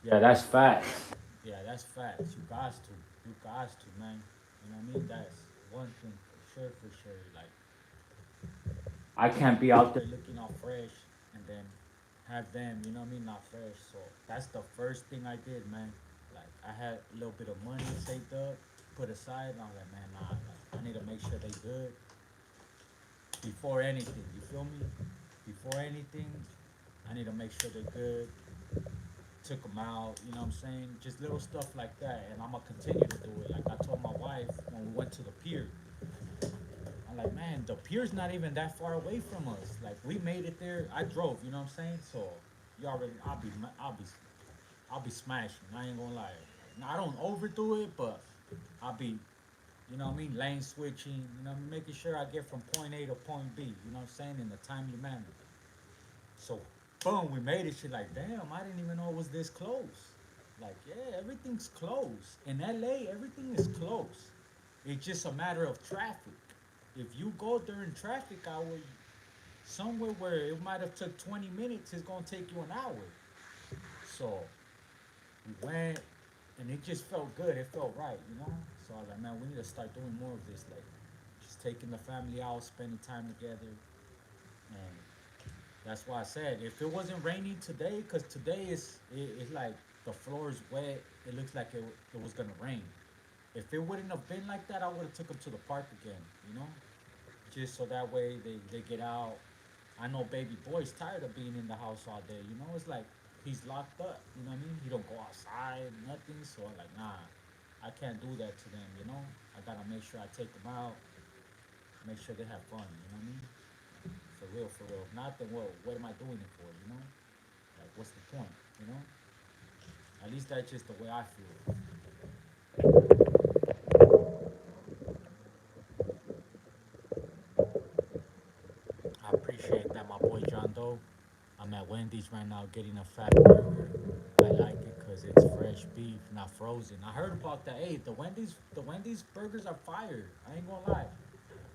Yeah, that's facts. Yeah, that's facts. You guys to. You guys to, man. You know what I mean? That's one thing for sure. Like, I can't be out there looking all fresh and then have them, you know what I mean, not fresh. So that's the first thing I did, man. Like, I had a little bit of money saved up, put aside, and I was like, man, nah, like, I need to make sure they good before anything. You feel me? Before anything, I need to make sure they're good. Took them out, you know what I'm saying? Just little stuff like that, and I'm gonna continue to do it. Like I told my wife when we went to the pier, I'm like, man, the pier's not even that far away from us. Like we made it there. I drove, you know what I'm saying? So you already, I'll be smashing. I ain't gonna lie. Now, I don't overdo it, but I'll be, you know what I mean, lane switching. You know, making sure I get from point A to point B. You know what I'm saying, in a timely manner. So, boom, we made it. She's like, damn, I didn't even know it was this close. Like, yeah, everything's close. In LA, everything is close. It's just a matter of traffic. If you go during traffic hour, somewhere where it might have took 20 minutes, it's gonna take you an hour. So we went, and it just felt good. It felt right, you know. So I was like, man, we need to start doing more of this, like just taking the family out, spending time together, and that's why I said if it wasn't raining today, because today it's like the floor is wet. It looks like it was gonna rain. If it wouldn't have been like that, I would have took them to the park again. You know, just so that way they get out. I know baby boy's tired of being in the house all day. You know, it's like he's locked up. You know what I mean? He don't go outside, nothing. So I'm like, nah, I can't do that to them. You know, I gotta make sure I take them out, make sure they have fun. You know what I mean? For real, for real. If not, then what am I doing it for? You know, like what's the point? You know, at least that's just the way I feel. I appreciate that, my boy John Doe. I'm at Wendy's right now getting a fat burger. I like it because it's fresh beef, not frozen. I heard about that. Hey, the Wendy's burgers are fire. I ain't gonna lie.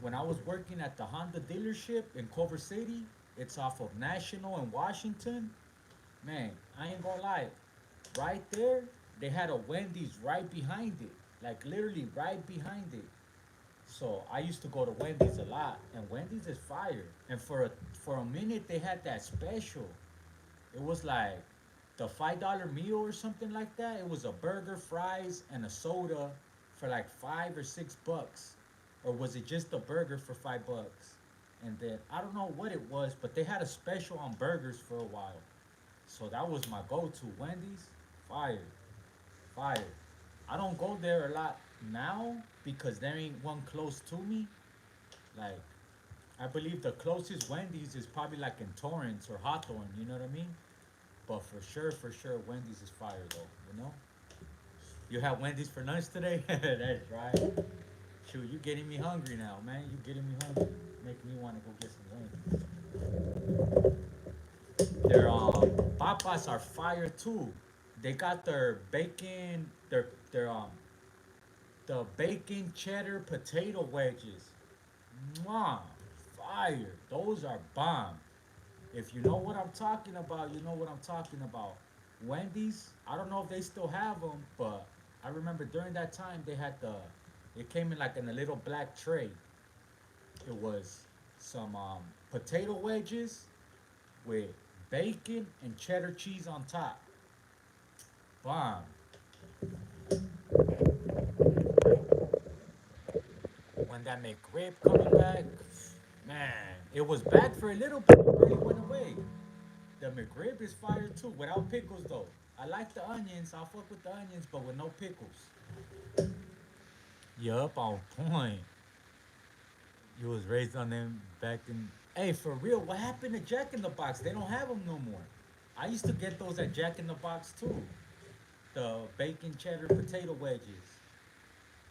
When I was working at the Honda dealership in Culver City, it's off of National and Washington. Man, I ain't gonna lie. Right there, they had a Wendy's right behind it. Like literally right behind it. So I used to go to Wendy's a lot, and Wendy's is fire. And for a minute they had that special. It was like the $5 meal or something like that. It was a burger, fries, and a soda for like $5 or $6, or was it just a burger for $5? And then I don't know what it was, but they had a special on burgers for a while. So that was my go-to. Wendy's, fire, fire. I don't go there a lot now because there ain't one close to me. Like, I believe the closest Wendy's is probably like in Torrance or Hawthorne, you know what I mean? But for sure, Wendy's is fire though, you know? You had Wendy's for lunch today? That's right. Shoot, you getting me hungry now, man. You getting me hungry. Making me want to go get some Wendy's. Their papas are fire too. They got their bacon, their the bacon cheddar potato wedges. Mwah, fire. Those are bomb. If you know what I'm talking about, you know what I'm talking about. Wendy's, I don't know if they still have them, but I remember during that time they had it came in like in a little black tray. It was some potato wedges with bacon and cheddar cheese on top. Bomb. When that McRib coming back, man, it was back for a little bit. It really went away. The McRib is fire too, without pickles though. I like the onions. I'll fuck with the onions, but with no pickles. Yup, on point. You was raised on them back in. Hey, for real, what happened to Jack in the Box? They don't have them no more. I used to get those at Jack in the Box too. The bacon cheddar potato wedges.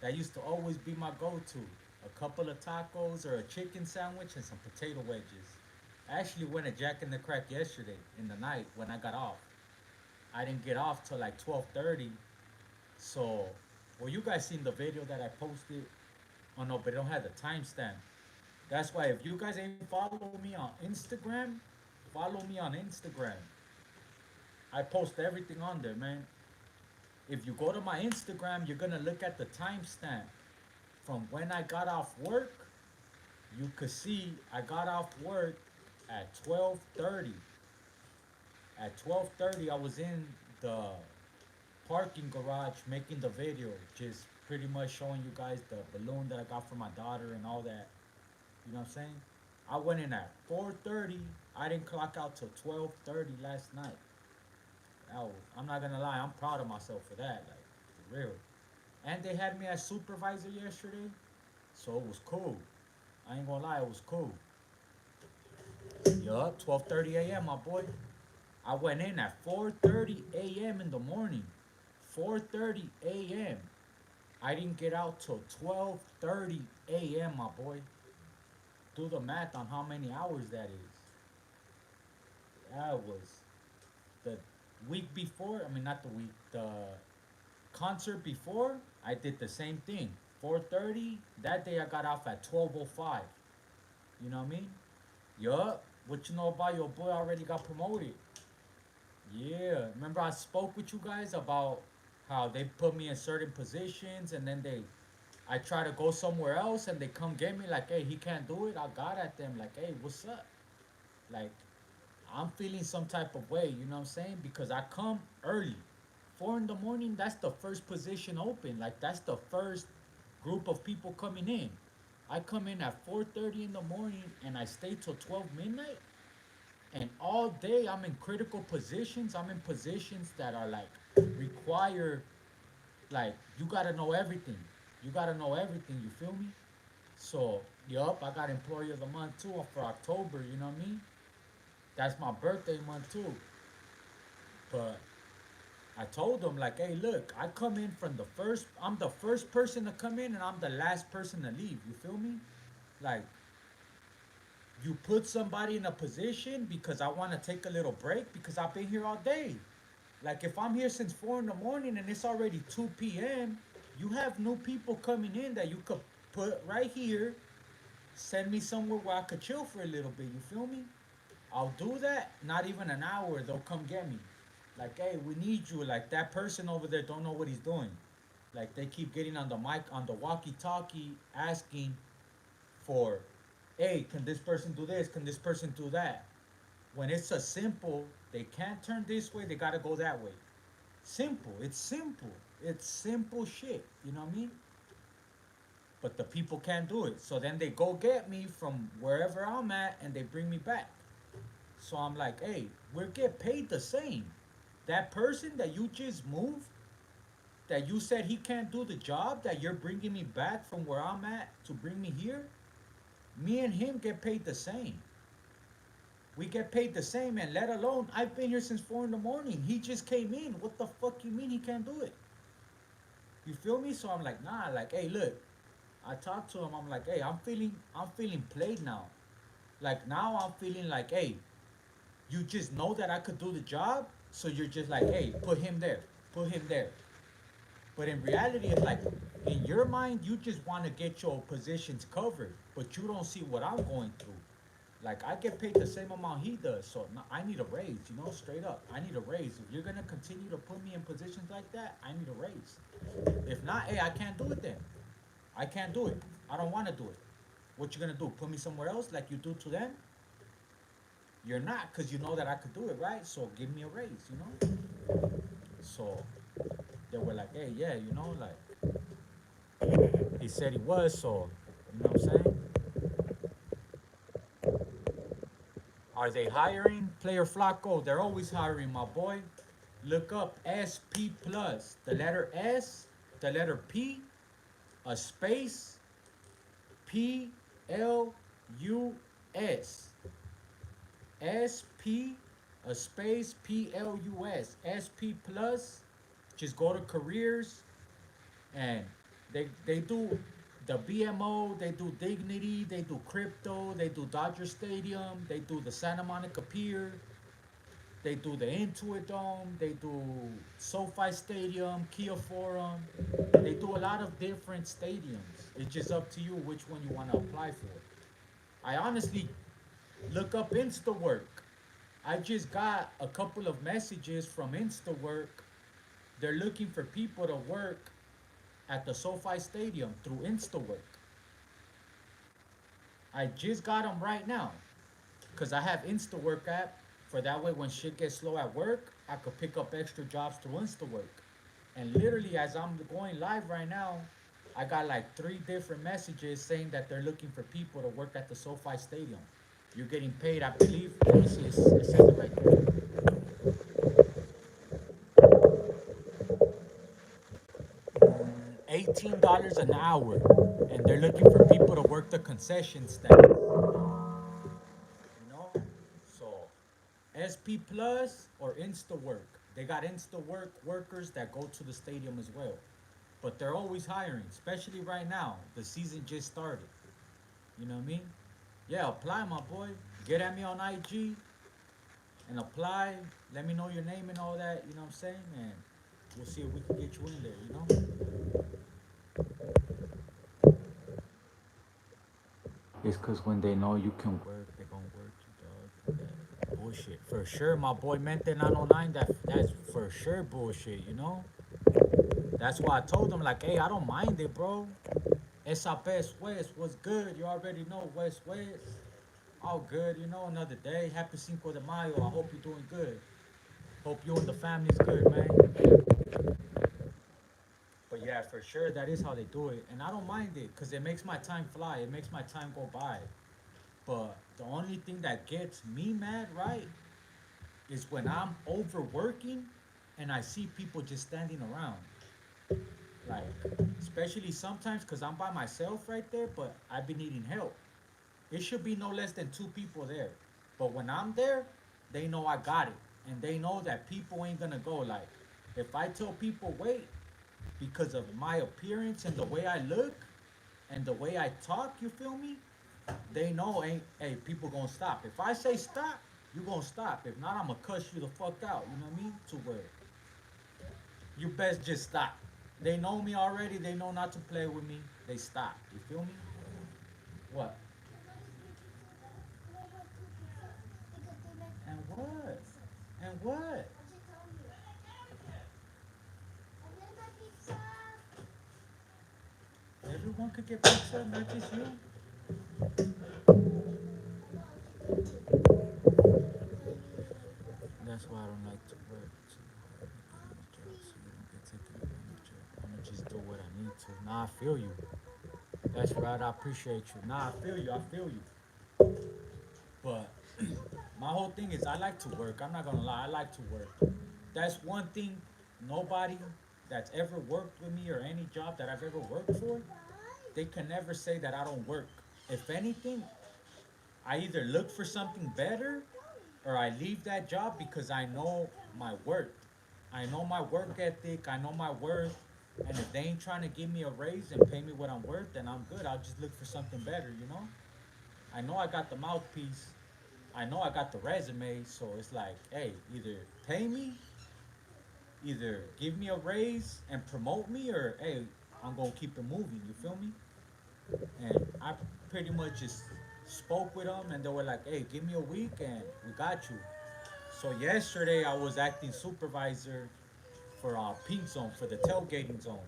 That used to always be my go-to. A couple of tacos or a chicken sandwich and some potato wedges. I actually went to Jack in the Crack yesterday in the night when I got off. I didn't get off till like 12:30. So, well, you guys seen the video that I posted? Oh no, but it don't have the timestamp. That's why if you guys ain't follow me on Instagram, follow me on Instagram. I post everything on there, man. If you go to my Instagram, you're gonna look at the timestamp from when I got off work. You could see I got off work at 12:30. At 12:30, I was in the parking garage making the video, just pretty much showing you guys the balloon that I got for my daughter and all that. You know what I'm saying? I went in at 4:30. I didn't clock out till 12:30 last night. I'm not gonna lie, I'm proud of myself for that, like for real. And they had me as supervisor yesterday, so it was cool. I ain't gonna lie, it was cool. Yup, 12:30 a.m. my boy. I went in at 4:30 a.m. in the morning. 4:30 a.m. I didn't get out till 12:30 a.m. my boy. Do the math on how many hours that is. That was the week before. I mean, not the week. The concert before, I did the same thing. 4:30. That day I got off at 12:05. You know what I mean? Yup. What you know about your boy already got promoted? Yeah. Remember I spoke with you guys about how they put me in certain positions and then I try to go somewhere else and they come get me like, hey, he can't do it. I got at them like, hey, what's up? Like, I'm feeling some type of way, you know what I'm saying? Because I come early. 4 in the morning, that's the first position open. Like, that's the first group of people coming in. I come in at 4:30 in the morning and I stay till 12 midnight. And all day I'm in critical positions. I'm in positions that are like require, like, you gotta know everything. You gotta know everything, you feel me? So, yup, I got Employee of the Month too for October, you know what I mean? That's my birthday month too. But I told them like, hey, look, I come in I'm the first person to come in and I'm the last person to leave. You feel me? Like, you put somebody in a position because I want to take a little break because I've been here all day. Like, if I'm here since 4 in the morning and it's already 2 p.m., you have new people coming in that you could put right here, send me somewhere where I could chill for a little bit. You feel me? I'll do that. Not even an hour, they'll come get me. Like, hey, we need you. Like, that person over there don't know what he's doing. Like, they keep getting on the mic, on the walkie-talkie, asking for, hey, can this person do this? Can this person do that? When it's a simple, they can't turn this way, they gotta go that way. Simple. It's simple. It's simple shit. You know what I mean? But the people can't do it. So then they go get me from wherever I'm at and they bring me back. So I'm like, hey, we're get paid the same. That person that you just moved, that you said he can't do the job that you're bringing me back from where I'm at to bring me here, me and him get paid the same. We get paid the same, and let alone I've been here since 4 in the morning. He just came in. What the fuck you mean he can't do it? You feel me? So I'm like, nah, like, hey, look. I talked to him, I'm like, hey, I'm feeling played now. Like now I'm feeling like, hey, you just know that I could do the job, so you're just like, hey, put him there, put him there. But in reality, it's like, in your mind, you just want to get your positions covered, but you don't see what I'm going through. Like I get paid the same amount he does, so I need a raise. You know, straight up, I need a raise. If you're gonna continue to put me in positions like that, I need a raise. If not, hey, I can't do it then. I can't do it. I don't want to do it. What you gonna do? Put me somewhere else like you do to them? You're not, cause you know that I could do it, right? So give me a raise, you know. So they were like, hey, yeah, you know, like he said he was. So you know what I'm saying? Are they hiring? Player Flacco, they're always hiring, my boy. Look up SP plus. The letter S, the letter P, a space, PLUS. SP, a space, PLUS. SP plus. Just go to careers, and they do the BMO, they do Dignity, they do Crypto, they do Dodger Stadium, they do the Santa Monica Pier, they do the Intuit Dome, they do SoFi Stadium, Kia Forum. They do a lot of different stadiums. It's just up to you which one you want to apply for. I honestly look up InstaWork. I just got a couple of messages from InstaWork. They're looking for people to work at the SoFi Stadium through InstaWork. I just got them right now because I have InstaWork app. For that way, when shit gets slow at work, I could pick up extra jobs through InstaWork. And literally, as I'm going live right now, I got like 3 different messages saying that they're looking for people to work at the SoFi Stadium. You're getting paid, I believe. Let me see, it says it right there. $18 an hour, and they're looking for people to work the concession stand. You know, so SP Plus or InstaWork. They got InstaWork workers that go to the stadium as well, but they're always hiring, especially right now. The season just started. You know what I mean? Yeah, apply, my boy. Get at me on IG and apply. Let me know your name and all that. You know what I'm saying? And we'll see if we can get you in there. You know? It's cause when they know you can work, they gonna work you, dog. That bullshit. For sure, my boy Mente 909, that's for sure bullshit, you know? That's why I told him, like, hey, I don't mind it, bro. Esa Best West was good. You already know West West. All good, you know, another day. Happy Cinco de Mayo. I hope you're doing good. Hope you and the family's good, man. But yeah, for sure, that is how they do it. And I don't mind it because it makes my time fly. It makes my time go by. But the only thing that gets me mad, right, is when I'm overworking and I see people just standing around. Like, especially sometimes because I'm by myself right there, but I've been needing help. It should be no less than 2 people there. But when I'm there, they know I got it. And they know that people ain't gonna go. Like, if I tell people wait because of my appearance and the way I look and the way I talk, you feel me? They know ain't, hey, people gonna stop. If I say stop, you gonna stop. If not, I'm gonna cuss you the fuck out. You know what I mean? To where you best just stop. They know me already. They know not to play with me. They stop. You feel me? What? And what? And what? Everyone could get pizza, not just you. That's why I don't like to work too hard on the job, so you don't get taken advantage of. I'm gonna just do what I need to. Nah, I feel you. That's right. I appreciate you. Nah, I feel you. I feel you. But my whole thing is I like to work. I'm not gonna lie. I like to work. That's one thing nobody that's ever worked with me or any job that I've ever worked for, they can never say that I don't work. If anything, I either look for something better or I leave that job because I know my worth. I know my work ethic, I know my worth, and if they ain't trying to give me a raise and pay me what I'm worth, then I'm good. I'll just look for something better, you know? I know I got the mouthpiece, I know I got the resume, so it's like, hey, either pay me, either give me a raise and promote me, or hey, I'm gonna keep it moving, you feel me? And I pretty much just spoke with them and they were like, hey, give me a week and we got you. So yesterday I was acting supervisor for pink zone, for the tailgating zone.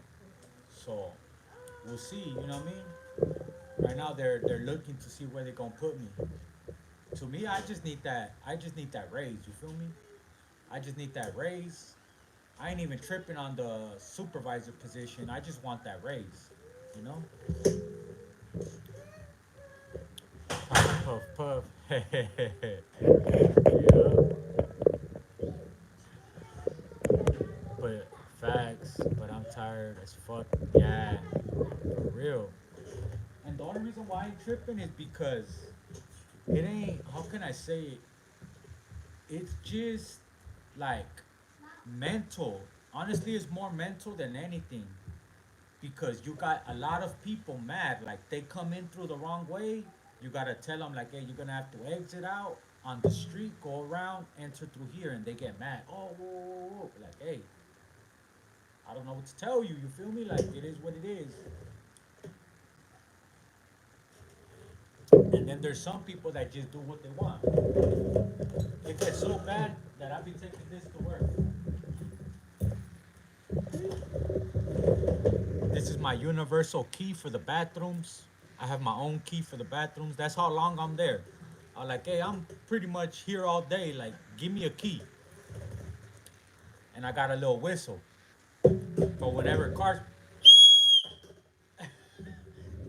So we'll see, you know what I mean? Right now they're looking to see where they're gonna put me. To me, I just need that raise, you feel me? I just need that raise. I ain't even tripping on the supervisor position. I just want that raise, you know? Puff, puff, puff. Yeah. But facts, but I'm tired as fuck. Yeah, for real. And the only reason why I ain't tripping is because it ain't, how can I say it? It's just like mental. Honestly, it's more mental than anything because you got a lot of people mad. Like they come in through the wrong way. You gotta tell them like, hey, you're gonna have to exit out on the street, go around, enter through here, and they get mad. Oh, whoa, whoa, whoa. Like, hey, I don't know what to tell you. You feel me? Like it is what it is. And then there's some people that just do what they want. It gets so bad that I be taking this to work. This is my universal key for the bathrooms. I have my own key for the bathrooms. That's how long I'm there. I'm like, hey, I'm pretty much here all day. Like, give me a key. And I got a little whistle. But whenever cars,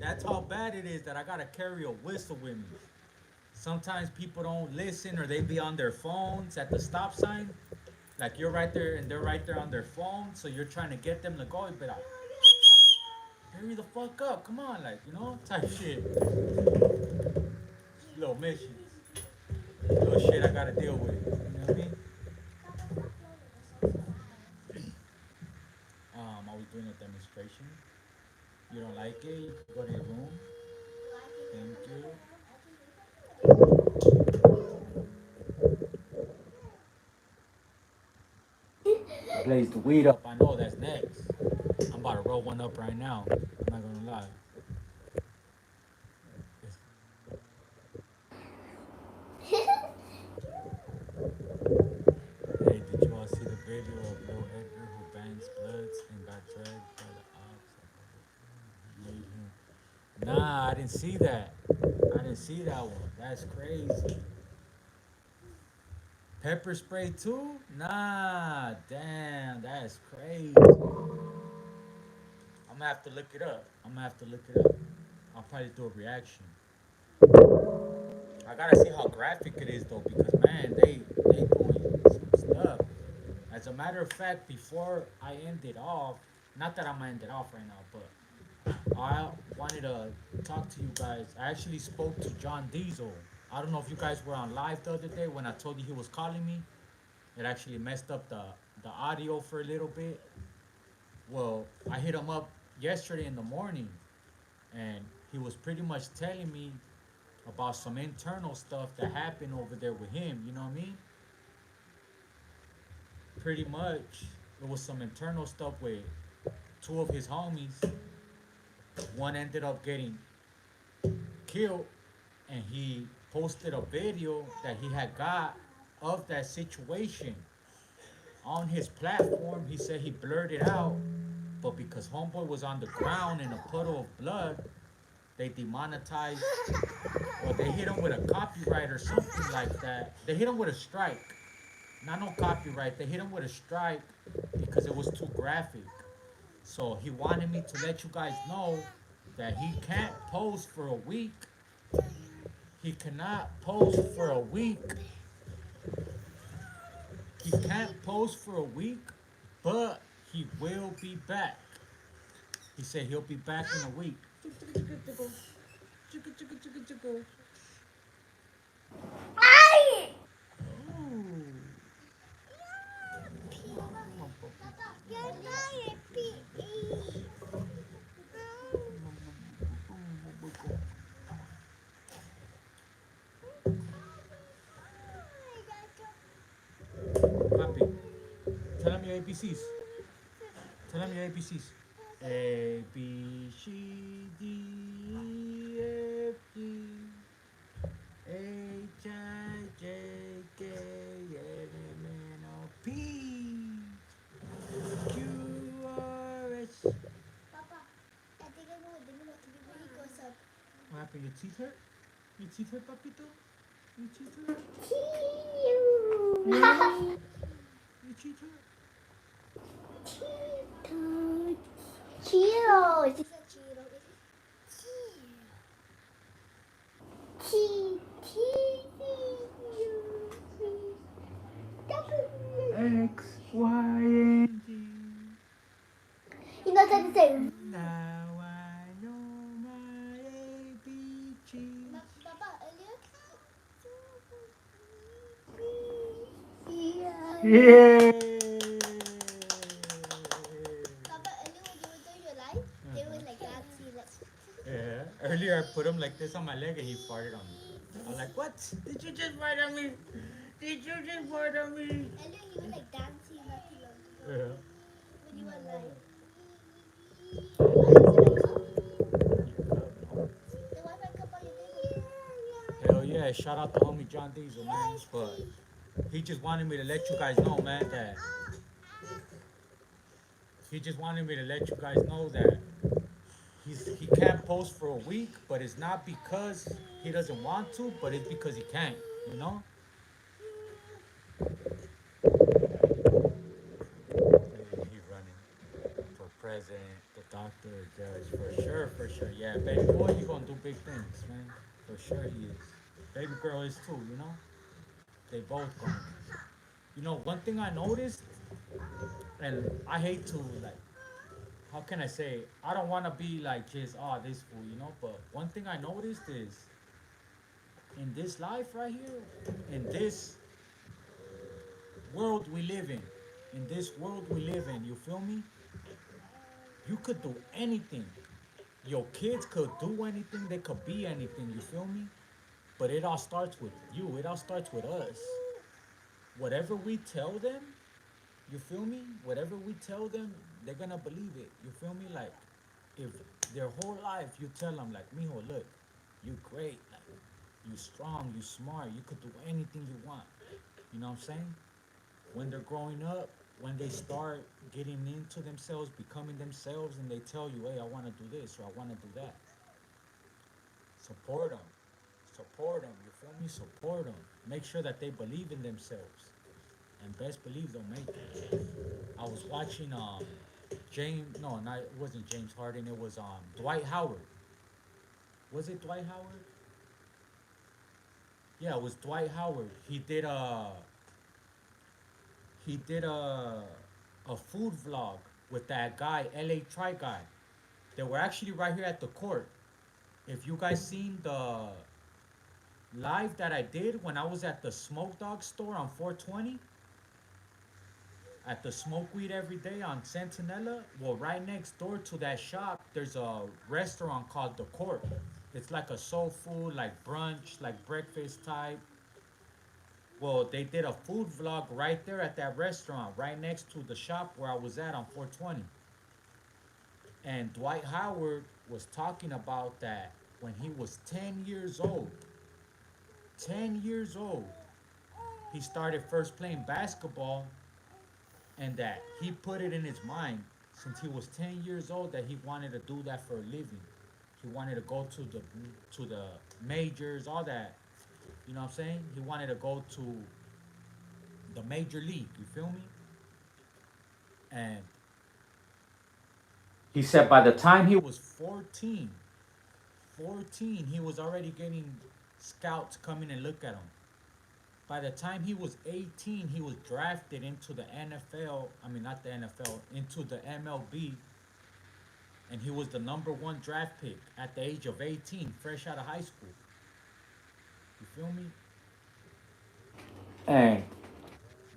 that's how bad it is that I gotta carry a whistle with me. Sometimes people don't listen or they be on their phones at the stop sign. Like you're right there and they're right there on their phone, so you're trying to get them to go. But like, hurry the fuck up, come on, like type shit. Little missions, little shit I gotta deal with. You know what I mean? I was doing a demonstration. You don't like it? You can go to your room. Thank you. Blaze the weed up. I know that's next. I'm about to roll one up right now. I'm not gonna lie. Hey, did you all see the video of Lil Edgar who bangs bloods and got dragged by the ops? Made him. Nah, I didn't see that. I didn't see that one. That's crazy. Pepper spray too? Nah, damn, that's crazy. I'm gonna have to look it up. I'm gonna have to look it up. I'll probably do a reaction. I gotta see how graphic it is though, because man, they doing some stuff. As a matter of fact, before I end it off, not that I'm gonna end it off right now, but I wanted to talk to you guys. I actually spoke to John Diesel. I don't know if you guys were on live the other day when I told you he was calling me. It actually messed up the audio for a little bit. Well, I hit him up yesterday in the morning, and he was pretty much telling me about some internal stuff that happened over there with him. You know what I mean? Pretty much, it was some internal stuff with two of his homies. One ended up getting killed, and he posted a video that he had got of that situation on his platform. He said he blurred it out, but because homeboy was on the ground in a puddle of blood, they demonetized, or they hit him with a copyright or something like that. They hit him with a strike. Not no copyright. They hit him with a strike because it was too graphic. So he wanted me to let you guys know that he can't post for a week. He cannot post for a week. He can't post for a week, but he will be back. He said he'll be back in a week. Papi, tell him your ABCs. Tell him your ABCs. A B C D E F G H I J K L M N O P Q R S. Papa, I think I know what to be when he goes up. What happened? Your teeth hurt? Your teeth hurt, papito? Your teeth hurt? Your teeth hurt? Cheetos. He said Cheetos. X, Y, and Z. He knows how to say. Now I know my ABCs. Papa, earlier. Yeah. Papa, earlier when you were doing your life, they were like dancing, like. Yeah. Earlier I put him like this on my leg and he farted on me. I'm like, what? Did you just fart on me? Did you just fart on me? Earlier he was like dancing, like Yeah. when you were like. The Wi-Fi cup on your table. Hell yeah, shout out to homie John Diesel, man. But he just wanted me to let you guys know, man, that he just wanted me to let you guys know that he can't post for a week, but it's not because he doesn't want to, but it's because he can't, you know? He's running for president, the doctor, judge, for sure. Yeah, baby boy, he gonna do big things, man. For sure he is. Baby girl is too, you know? They both gonna. You know, one thing I noticed, and I hate to, like, how can I say, I don't want to be like just, oh, this fool, you know? But one thing I noticed is, in this life right here, in this world we live in this world we live in, you feel me? You could do anything. Your kids could do anything, they could be anything, you feel me? But it all starts with you, it all starts with us. Whatever we tell them, you feel me? Whatever we tell them, they're gonna believe it. You feel me? Like, if their whole life you tell them, like, mijo, look, you great, like, you strong, you smart, you could do anything you want. You know what I'm saying? When they're growing up, when they start getting into themselves, becoming themselves, and they tell you, hey, I want to do this or I want to do that, support them. Support them. You feel me? Support them. Make sure that they believe in themselves. And best believe they'll make it. I was watching James, no, not, it wasn't James Harden, it was Dwight Howard. Was it Dwight Howard? Yeah, it was Dwight Howard. He did a food vlog with that guy, LA Try Guy. They were actually right here at the court. If you guys seen the live that I did when I was at the Smoke Dog store on 420, at the Smoke Weed Every Day on Centinela, well, right next door to that shop, there's a restaurant called The Court. It's like a soul food, like brunch, like breakfast type. Well, they did a food vlog right there at that restaurant, right next to the shop where I was at on 420. And Dwight Howard was talking about that when he was 10 years old. 10 years old. He started first playing basketball, and that he put it in his mind since he was 10 years old that he wanted to do that for a living. He wanted to go to the majors, all that. You know what I'm saying? He wanted to go to the major league, you feel me? And he said by the time he was 14, he was already getting scouts coming and look at him. by the time he was 18, he was drafted into the NFL. I mean, not the NFL, into the MLB, and he was the #1 draft pick at the age of 18, fresh out of high school. You feel me? And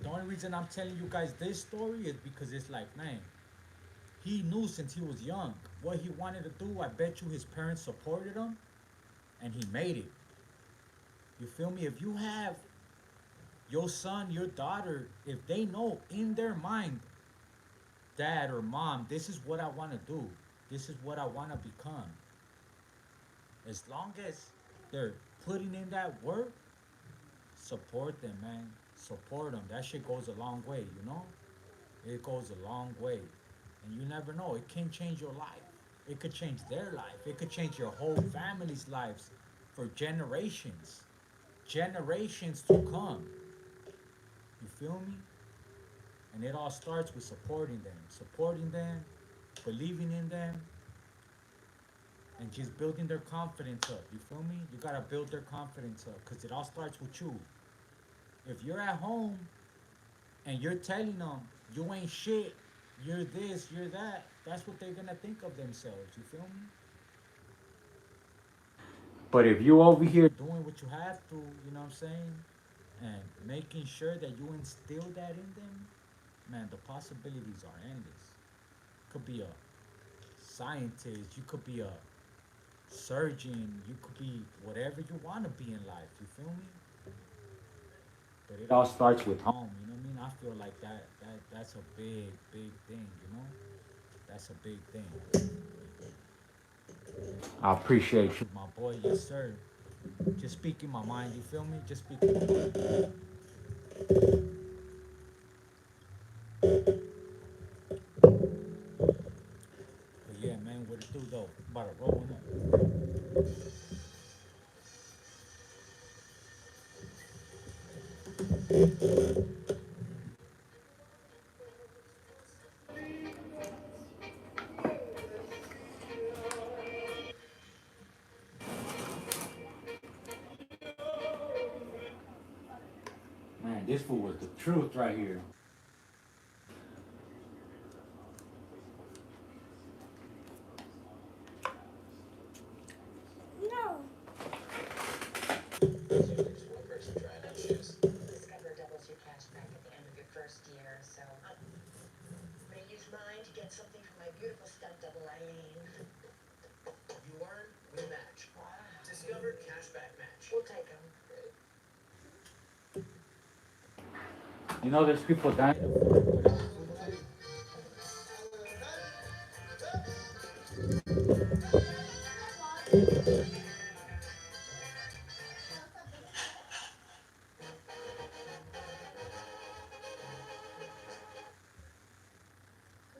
the only reason I'm telling you guys this story is because it's like, man, he knew since he was young what he wanted to do. I bet you his parents supported him, and he made it. You feel me? If you have your son, your daughter, if they know in their mind, dad or mom, this is what I want to do, this is what I want to become, as long as they're putting in that work, support them, man. Support them. That shit goes a long way, you know? It goes a long way. And you never know. It can change your life. It could change their life. It could change your whole family's lives for generations. Generations to come. You feel me? And it all starts with supporting them, believing in them, and just building their confidence up. You feel me? You gotta build their confidence up because it all starts with you. If you're at home and you're telling them you ain't shit, you're this, you're that, that's what they're gonna think of themselves. You feel me? But if you over here doing what you have to, you know what I'm saying, and making sure that you instill that in them, man, the possibilities are endless. Could be a scientist, you could be a surgeon, you could be whatever you want to be in life. You feel me? But it all starts with home. You know what I mean? I feel like that's a big thing. You know, that's a big thing. I appreciate you, my boy. Yes, sir. Just speaking my mind. You feel me? Just speaking my mind. But yeah, man, what it do though? About to rolling up. Man, this fool was the truth right here. No. One person trying out shoes. Discover doubles your cash back at the end of your first year, so I'm gonna use mine to get something for my beautiful stunt double Eileen. You learn, we match. Discover cashback match. We'll take them. You know, there's people dying of food without food.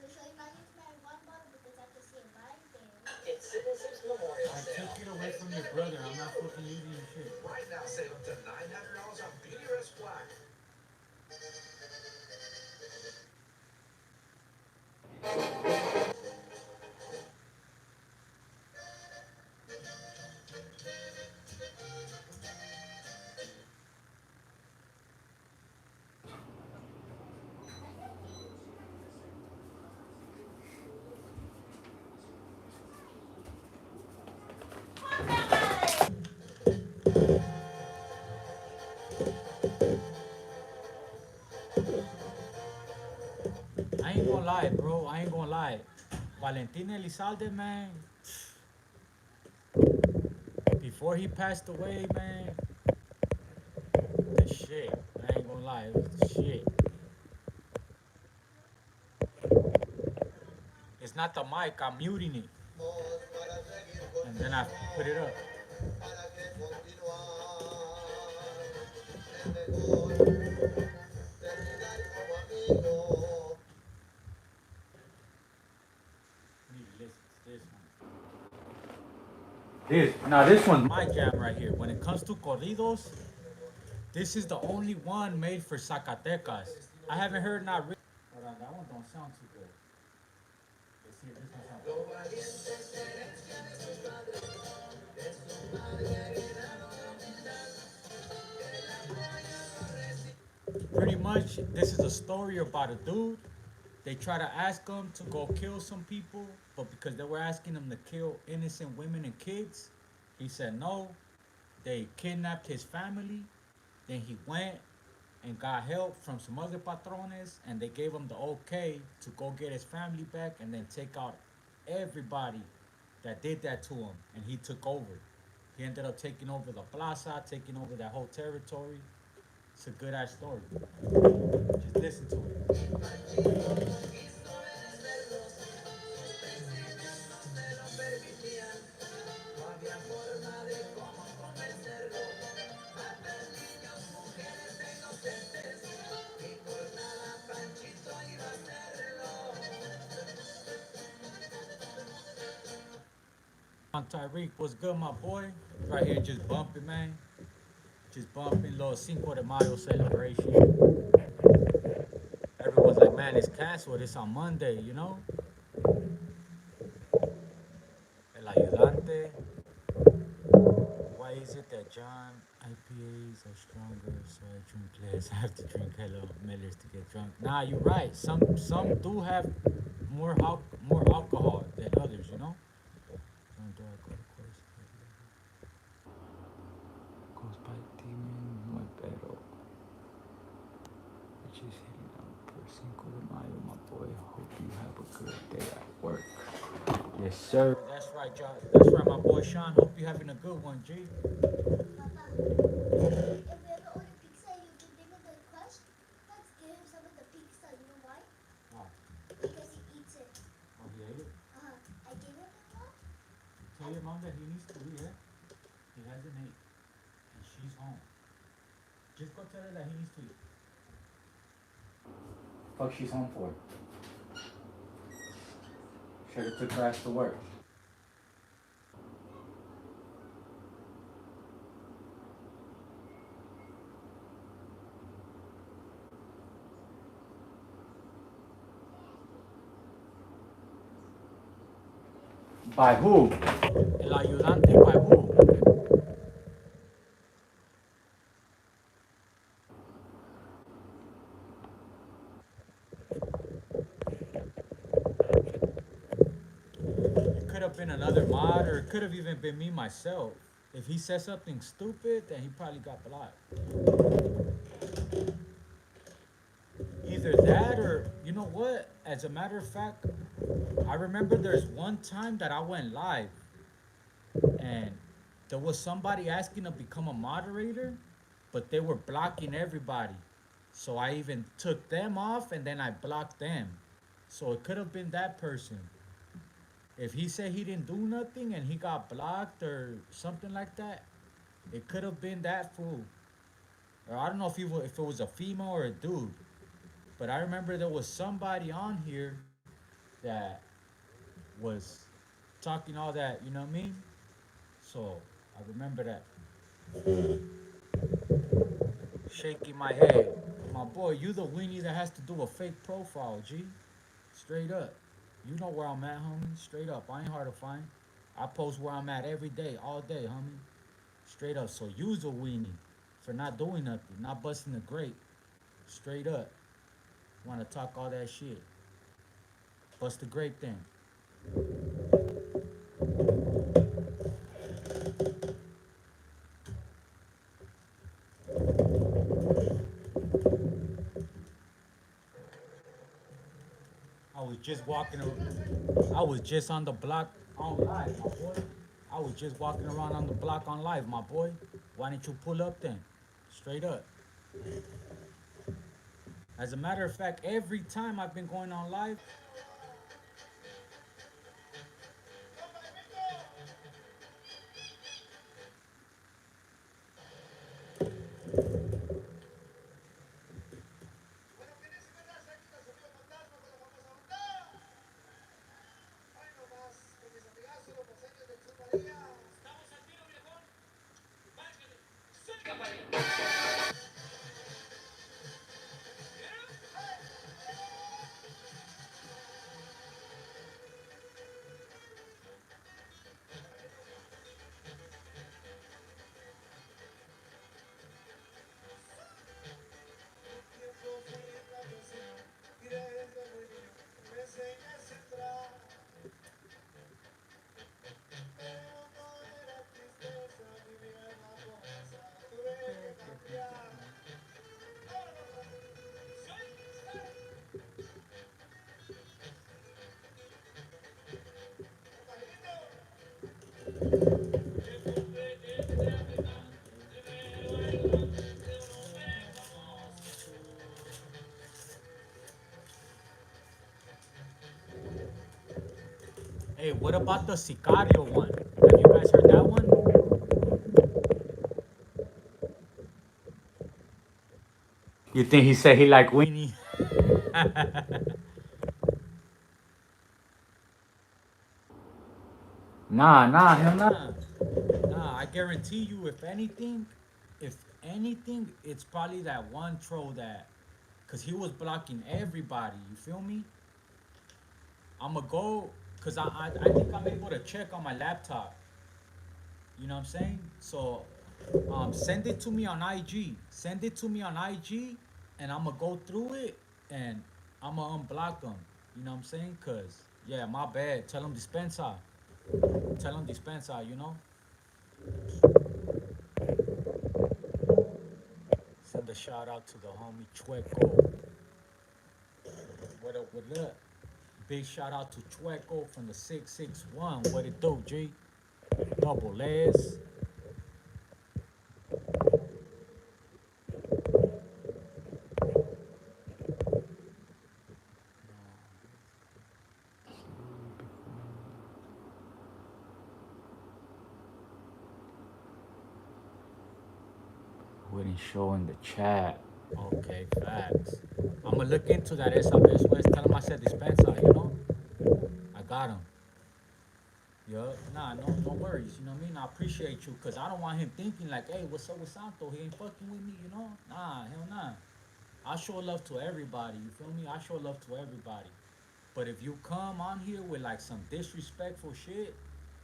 So you might use my one bottle because I can see a bag there. It's Citizens Memorial I Sale. took it away from your brother. I'm not fucking using your shit. Right now, save up to $900 on BDRS Black. I ain't gonna lie, bro. I ain't gonna lie. Valentin Elizalde, man. Before he passed away, man. The shit. I ain't gonna lie. It was the shit. It's not the mic. I'm muting it. And then I put it up. I need to listen to this one. Now this one's my jam right here. When it comes to corridos, this is the only one made for Zacatecas. I haven't heard not. Hold on, that one don't sound too good. Let's see if this one sounds good. Pretty much, this is a story about a dude. They try to ask him to go kill some people, but because they were asking him to kill innocent women and kids, he said no. They kidnapped his family. Then he went and got help from some other patrones, and they gave him the okay to go get his family back and then take out everybody that did that to him. And he took over. He ended up taking over the plaza, taking over that whole territory. It's a good ass story. Just listen to it. Tyreek, what's good, my boy? Right here, just bumping, man. Just bumping, little Cinco de Mayo celebration. Everyone's like, man, it's canceled. It's on Monday, you know? El ayudante. Why is it that John IPAs are stronger, so I drink less? I have to drink hella Millers to get drunk. Nah, you're right. Some do have more alcohol than others, you know? Goes by Demon Muy Pero. Which is hitting up for Cinco de Mayo, my boy. Hope you have a good day at work. Yes, sir. That's right, John. That's right, my boy Sean. Hope you're having a good one, G. Papa, if we ever order pizza, you can give him the crust. Let's give him some of the pizza. You know why? Wow. Because he eats it. Oh, he ate it? I gave him the mom. Tell your mom that he needs to eat, eh? He hasn't ate. And she's home. Just go tell her that he needs to eat. Fuck, she's home for. Should've took her ass to work. By who? El ayudante by who? It could have been another mod, or it could have even been me myself. If he said something stupid, then he probably got blocked. Either that, or you know what? As a matter of fact, I remember there's one time that I went live and there was somebody asking to become a moderator, but they were blocking everybody. So I even took them off and then I blocked them. So it could have been that person. If he said he didn't do nothing and he got blocked or something like that, it could have been that fool. Or I don't know if if it was a female or a dude. But I remember there was somebody on here that was talking all that, you know what I mean? So I remember that. Shaking my head. My boy, you the weenie that has to do a fake profile, G. Straight up. You know where I'm at, homie. Straight up. I ain't hard to find. I post where I'm at every day, all day, homie. Straight up. So use a weenie for not doing nothing, not busting the grape. Straight up. Want to talk all that shit. Bust the grape then. I was just walking around. I was just on the block on live, my boy. I was just walking around on the block on live, my boy. Why didn't you pull up then? Straight up. As a matter of fact, every time I've been going on live, Bueno, fines de semana, aquí con su amigo Fantasma, con la famosa onda. Ay, nomás, con mis amigazos, los paseños del Sur María. Estamos al tiro, viejón. Bájale. Suelta, Hey, what about the Sicario one? Have you guys heard that one? You think he said he like Winnie? Nah, hell nah. Nah, I guarantee you, if anything, it's probably that one troll that, cause he was blocking everybody. You feel me? I'ma go, cause I think I'm able to check on my laptop. You know what I'm saying? So, send it to me on IG. Send it to me on IG, and I'ma go through it, and I'ma unblock them. You know what I'm saying? Cause yeah, my bad. Tell him dispensa. Tell him dispensa. You know. Send a shout out to the homie Chueco. What up? What up? Big shout out to Chueco from the 661. What it do, G? Double S. Wouldn't show in the chat. Okay, facts. I'ma look into that esa vez, West. Tell him I said dispensa, you know? I got him. Yup. Nah, no worries. You know what I mean? I appreciate you, because I don't want him thinking like, hey, what's up with Santo? He ain't fucking with me, you know? Nah, hell nah. I show love to everybody, you feel me? I show love to everybody. But if you come on here with like some disrespectful shit,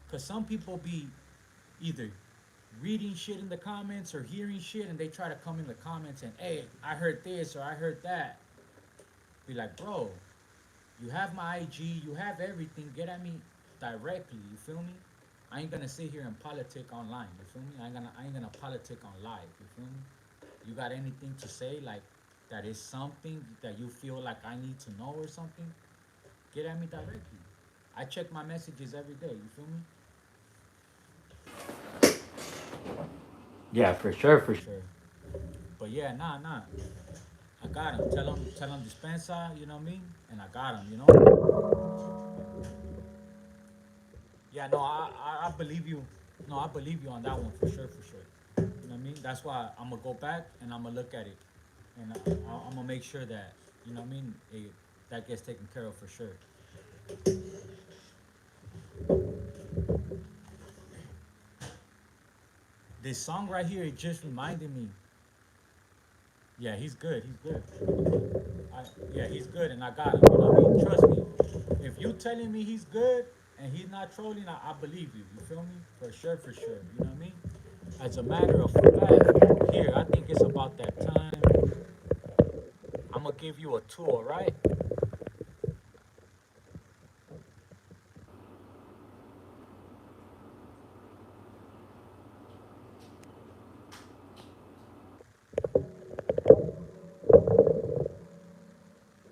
because some people be either reading shit in the comments or hearing shit, and they try to come in the comments and, hey, I heard this or I heard that. Be like, bro, you have my IG, you have everything. Get at me directly. You feel me? I ain't gonna sit here and politic online. You feel me? I ain't gonna politic on live. You feel me? You got anything to say like that is something that you feel like I need to know or something? Get at me directly. I check my messages every day. You feel me? Yeah, for sure, for sure. But yeah, nah. I got him. Tell him dispensa, you know what I mean? And I got him, you know? Yeah, no, I believe you. No, I believe you on that one for sure, for sure. You know what I mean? That's why I'm gonna go back and I'm gonna look at it, and I'm gonna make sure that, you know what I mean, that gets taken care of for sure. This song right here, it just reminded me. Yeah, he's good. He's good. Yeah, he's good, and I got him. You know what I mean? Trust me. If you telling me he's good and he's not trolling, I believe you. You feel me? For sure, for sure. You know what I mean? As a matter of fact, here I think it's about that time. I'm gonna give you a tour, right?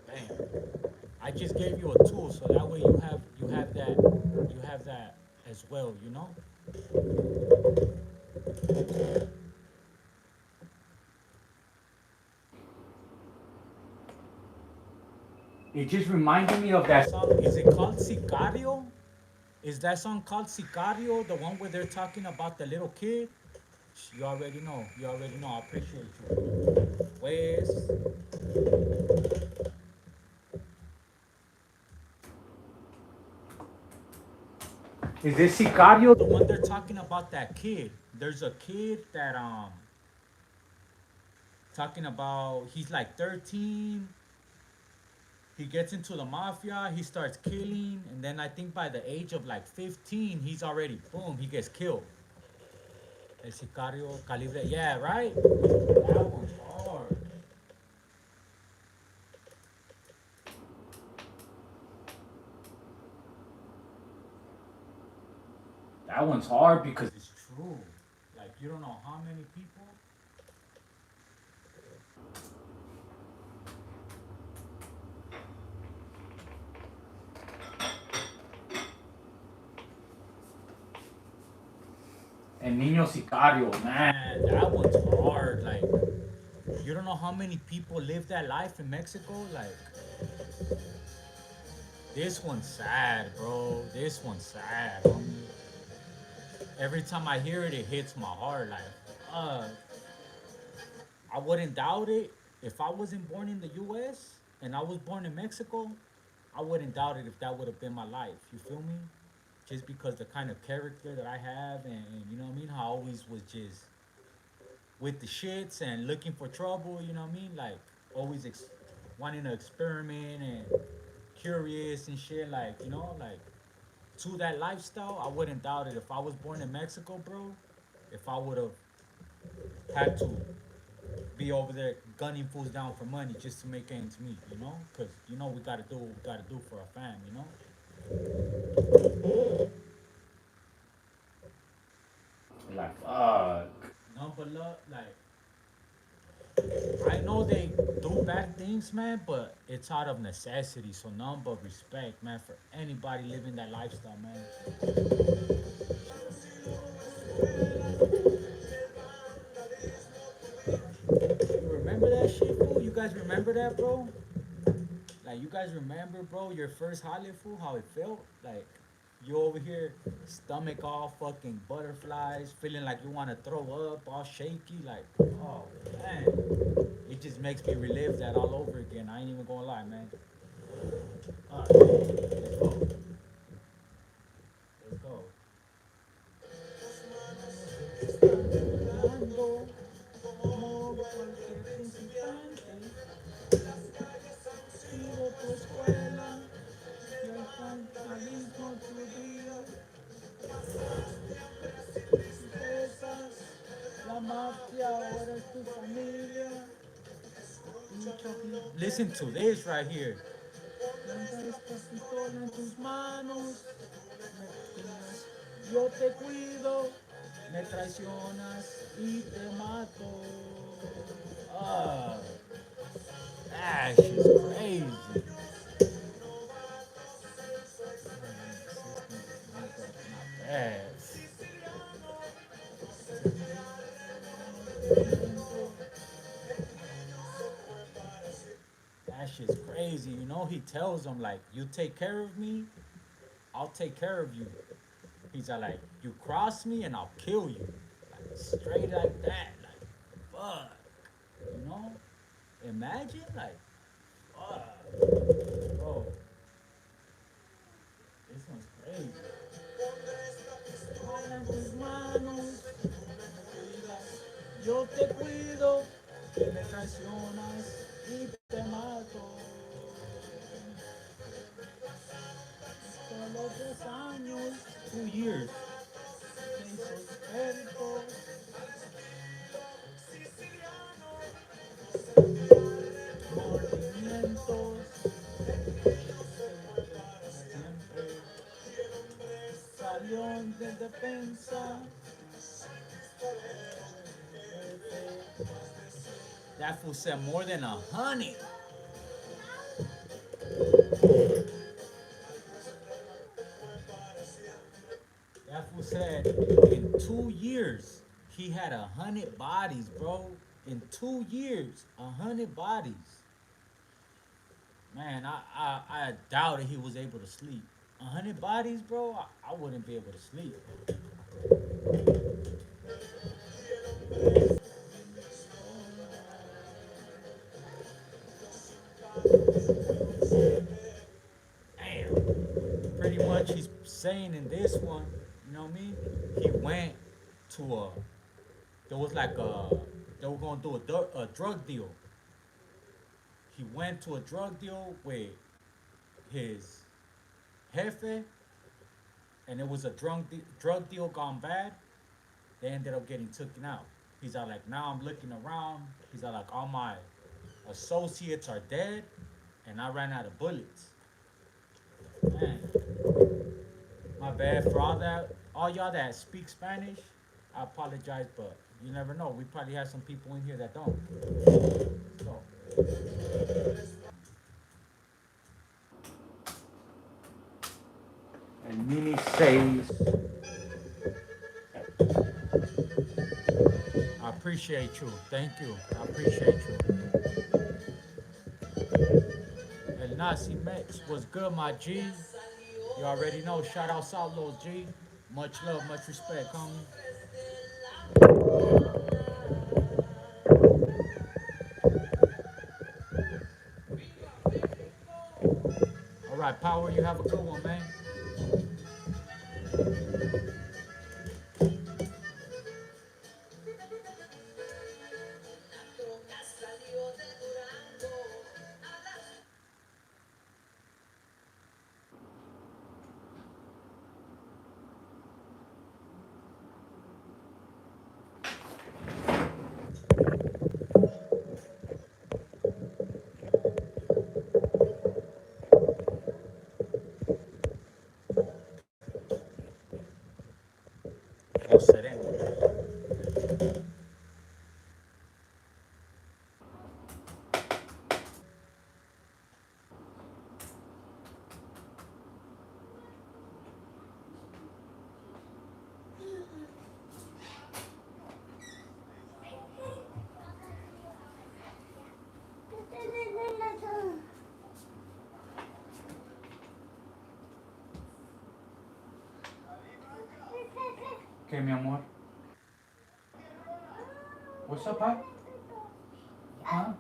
Bam. I just gave you a tool, so that way you have that as well. You know? It just reminded me of that song. Is it called Sicario? Is that song called Sicario? The one where they're talking about the little kid? You already know. You already know. I appreciate you. Wes. Is this Sicario? The one they're talking about that kid. There's a kid that talking about he's like 13. He gets into the mafia, he starts killing, and then I think by the age of like 15, he's already boom, he gets killed. El Sicario Calibre. Yeah, right? That one's hard. That one's hard because it's true. Like you don't know how many people. And Niño Sicario, man, that one's hard. Like you don't know how many people live that life in Mexico. Like This one's sad, bro. This one's sad, homie. Every time I hear it, it hits my heart. Like, uh, I wouldn't doubt it if I wasn't born in the U.S. and I was born in Mexico. I wouldn't doubt it if that would have been my life. You feel me? Just because the kind of character that I have, and you know what I mean. How I always was just with the shits and looking for trouble. You know what I mean? Like always wanting to experiment and curious and shit. Like you know, like to that lifestyle, I wouldn't doubt it if I was born in Mexico, bro. If I would have had to be over there gunning fools down for money just to make ends meet, you know? Because, you know, we got to do what we got to do for our fam, you know? Like, fuck. No, but look, like, I know they do bad things, man, but it's out of necessity. So, none but respect, man, for anybody living that lifestyle, man. You remember that shit, fool? You guys remember that, bro? Like, you guys remember, bro, your first holiday, fool, how it felt? Like, you over here, stomach all fucking butterflies, feeling like you want to throw up, all shaky. Like, oh, man. It just makes me relive that all over again. I ain't even gonna lie, man. All right, let's go. Let's go. Como cualquier principiante, sigo tu escuela, y el capitalismo tu día, pesas, la mafia ahora es tu familia. Listen to this right here. Lanza esta pistola en tus manos, yo te cuido, me traicionas y te mato. Ah, that shit's crazy. Not that shit's crazy. You know, he tells them like, "You take care of me, I'll take care of you." He's like, "You cross me and I'll kill you." Like straight like that. Like, fuck. You know? Imagine like, fuck, bro. This one's crazy. En tus manos, yo te cuido, que me traicionas y te mato. Solo 3 años, 2 years. Me hizo experto. Movimientos. Siempre salió de defensa. That fool said more than 100. That fool said in 2 years he had 100 bodies, bro. In 2 years, 100 bodies. Man, I doubted he was able to sleep. 100 bodies, bro. I wouldn't be able to sleep. Damn. Pretty much, he's saying in this one, you know what I mean? He went to a. There was like a. They were gonna do a drug deal. He went to a drug deal with his jefe, and it was a drug deal gone bad. They ended up getting taken out. He's like, now I'm looking around. He's like, all my associates are dead, and I ran out of bullets. Man, my bad for all y'all that speak Spanish. I apologize, but you never know. We probably have some people in here that don't. So, and Mini says, I appreciate you. Thank you. I appreciate you. El Nazi Mex. What's good, my G? You already know. Shout out South Little G. Much love, much respect, homie. All right, Power, you have a good one, man. Oh, sereno. Okay, mi amor. What's up, Pop? Huh?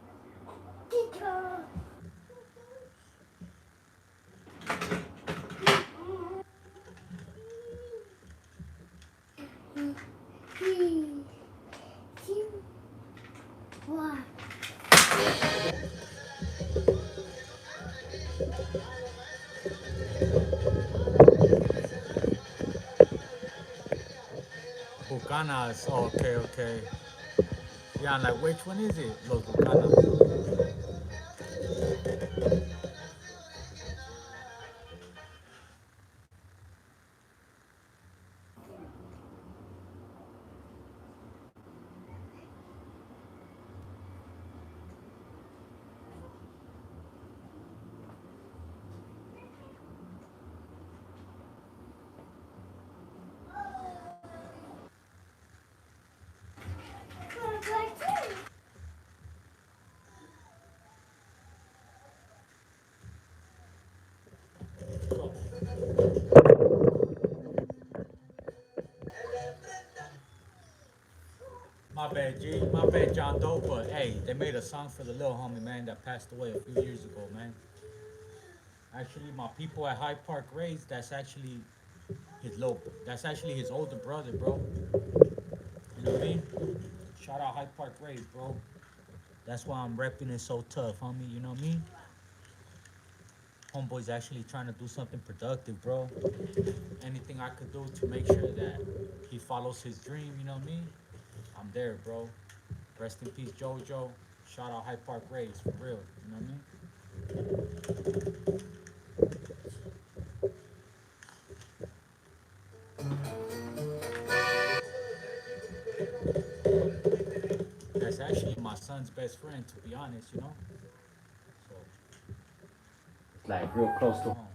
Bucanas. Oh, okay, okay. Yeah, I'm like, which one is it? Los Bucanas. My bad, G. My bad, John Doe. But hey, they made a song for the little homie, man, that passed away a few years ago, man. Actually, my people at Hyde Park Raised, that's actually his older brother, bro. You know what I mean? Shout out Hyde Park Raised, bro. That's why I'm repping it so tough, homie. You know what I mean? Homeboy's actually trying to do something productive, bro. Anything I could do to make sure that he follows his dream, you know what I mean? I'm there, bro. Rest in peace, JoJo. Shout out Hyde Park Raised, for real. You know what I mean? That's actually my son's best friend, to be honest, you know? So, it's like real close to home.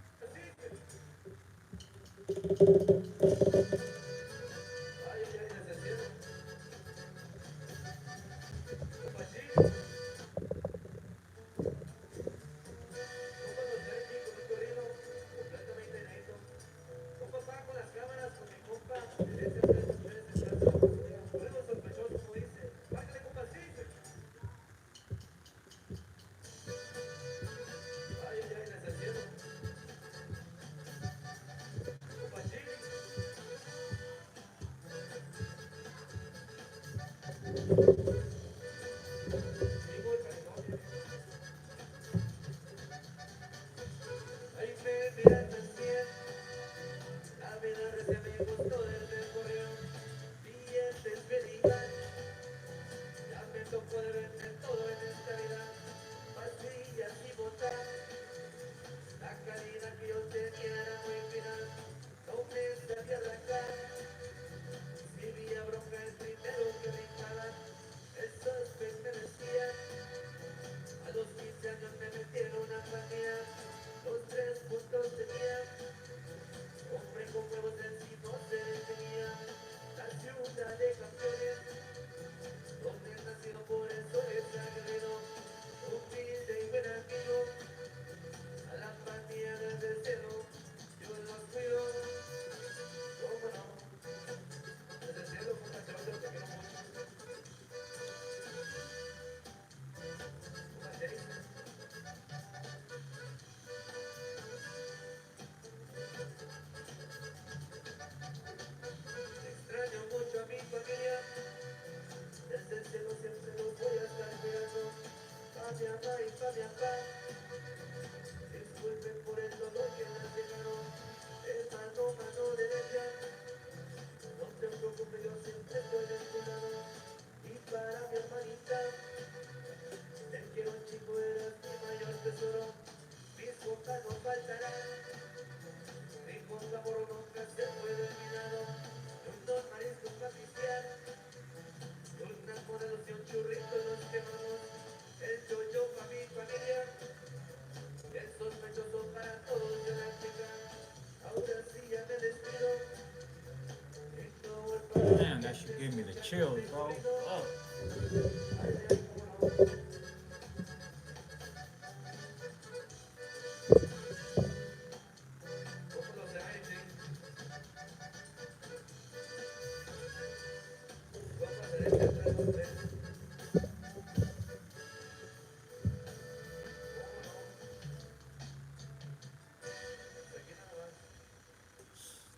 the chills, bro. Oh.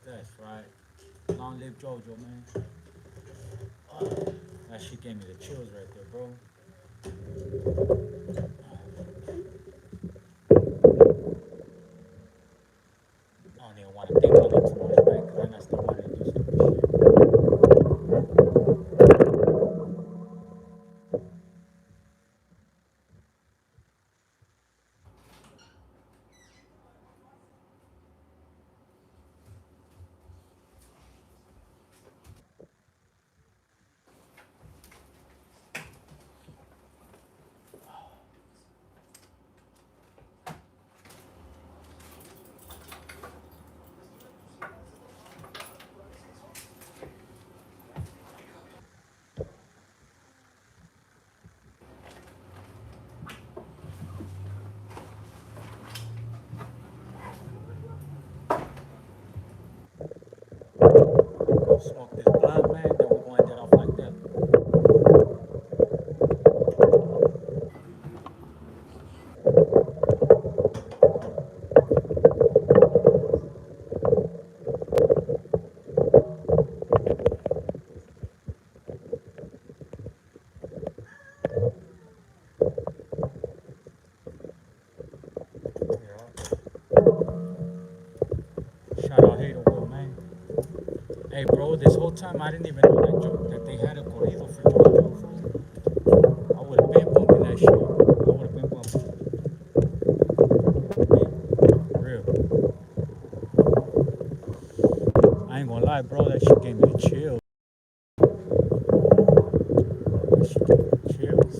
That's right. Long live JoJo, man. Oh, that shit gave me the chills right there, bro. I don't even want to think on it too much, right? Because then I still want to do stupid shit. Go smoke this blunt, man. Then we're going to get off like that. Yeah. Shout out Haterville, man. Hey, bro, this whole time I didn't even know that they had a corrido for JoJo, fool. I would have been bumping that shit. I would have been bumping. For real. I ain't gonna lie, bro. That shit gave me the chill. That shit gave me the chills.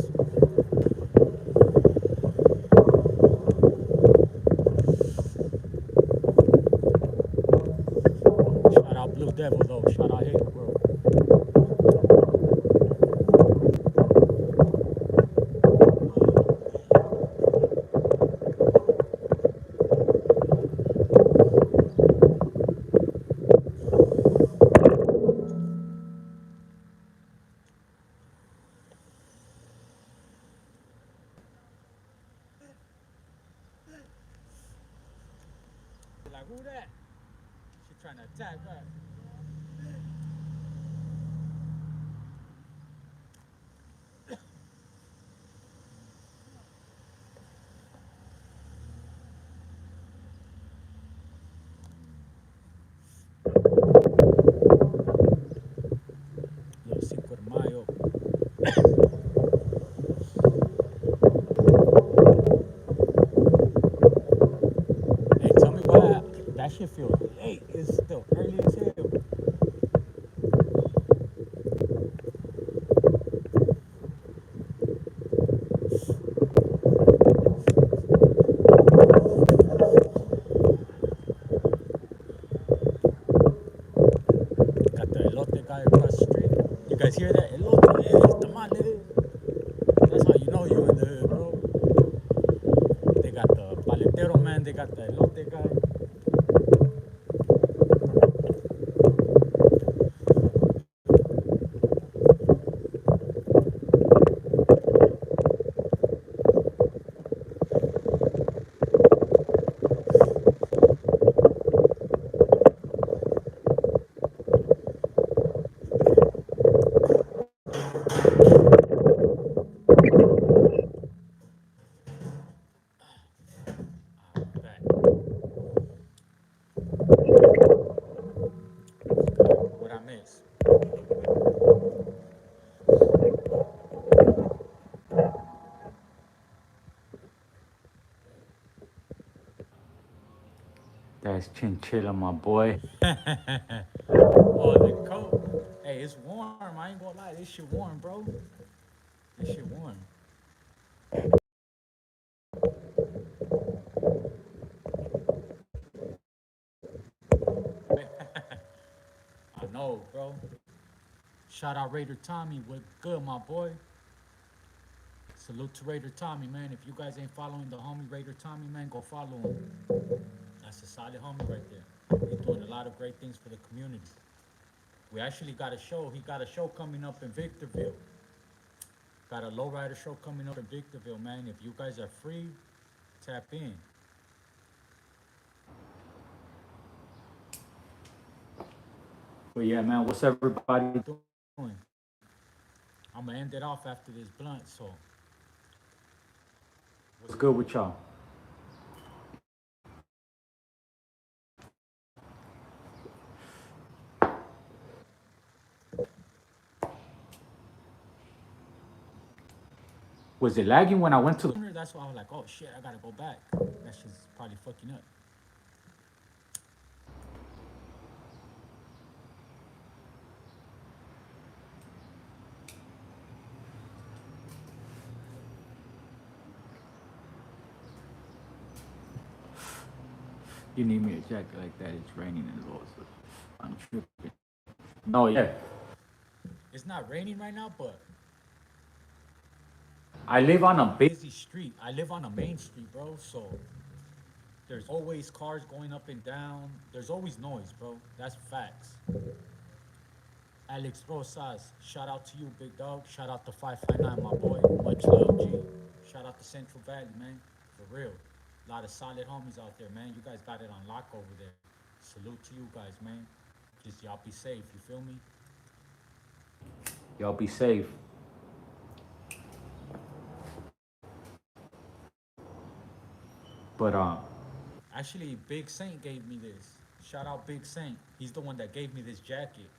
Shout out Blue Devil, though. Shout out Hater, bro. Like, who that? She trying to attack us. Little Cinco de Mayo. Hey, tell me why that shit feel late. It's still early as hell. Got the elote guy across the street. You guys hear that? Elote, tamales. That's how you know you in the hood, bro. They got the paletero man. They got the elote guy. Back. What I miss? That's chinchilla, my boy. Oh, the coat. Hey, it's warm. I ain't gonna lie. This shit warm, bro. This shit warm. I know, bro. Shout out Raider Tommy. What good, my boy? Salute to Raider Tommy, man. If you guys ain't following the homie Raider Tommy, man, go follow him. That's a solid homie right there. He's doing a lot of great things for the community. We actually got a show. He got a show coming up in Victorville. Got a lowrider show coming up in Victorville, man. If you guys are free, tap in. But yeah, man, what's everybody doing? I'm gonna end it off after this blunt, so what's good with y'all? Was it lagging when I went to the... That's why I was like, oh shit, I gotta go back. That shit's probably fucking up. You need me a jacket like that. It's raining in Los. I'm tripping. No, yeah. It's not raining right now, but I live on a busy street. I live on a main street, bro. So there's always cars going up and down. There's always noise, bro. That's facts. Alex Rosas, shout out to you, big dog. Shout out to 559, my boy. Much love, G. Shout out to Central Valley, man. For real. A lot of solid homies out there, man. You guys got it on lock over there. Salute to you guys, man. Just y'all be safe, you feel me? Y'all be safe. But actually Big Saint gave me this. Shout out Big Saint. He's the one that gave me this jacket.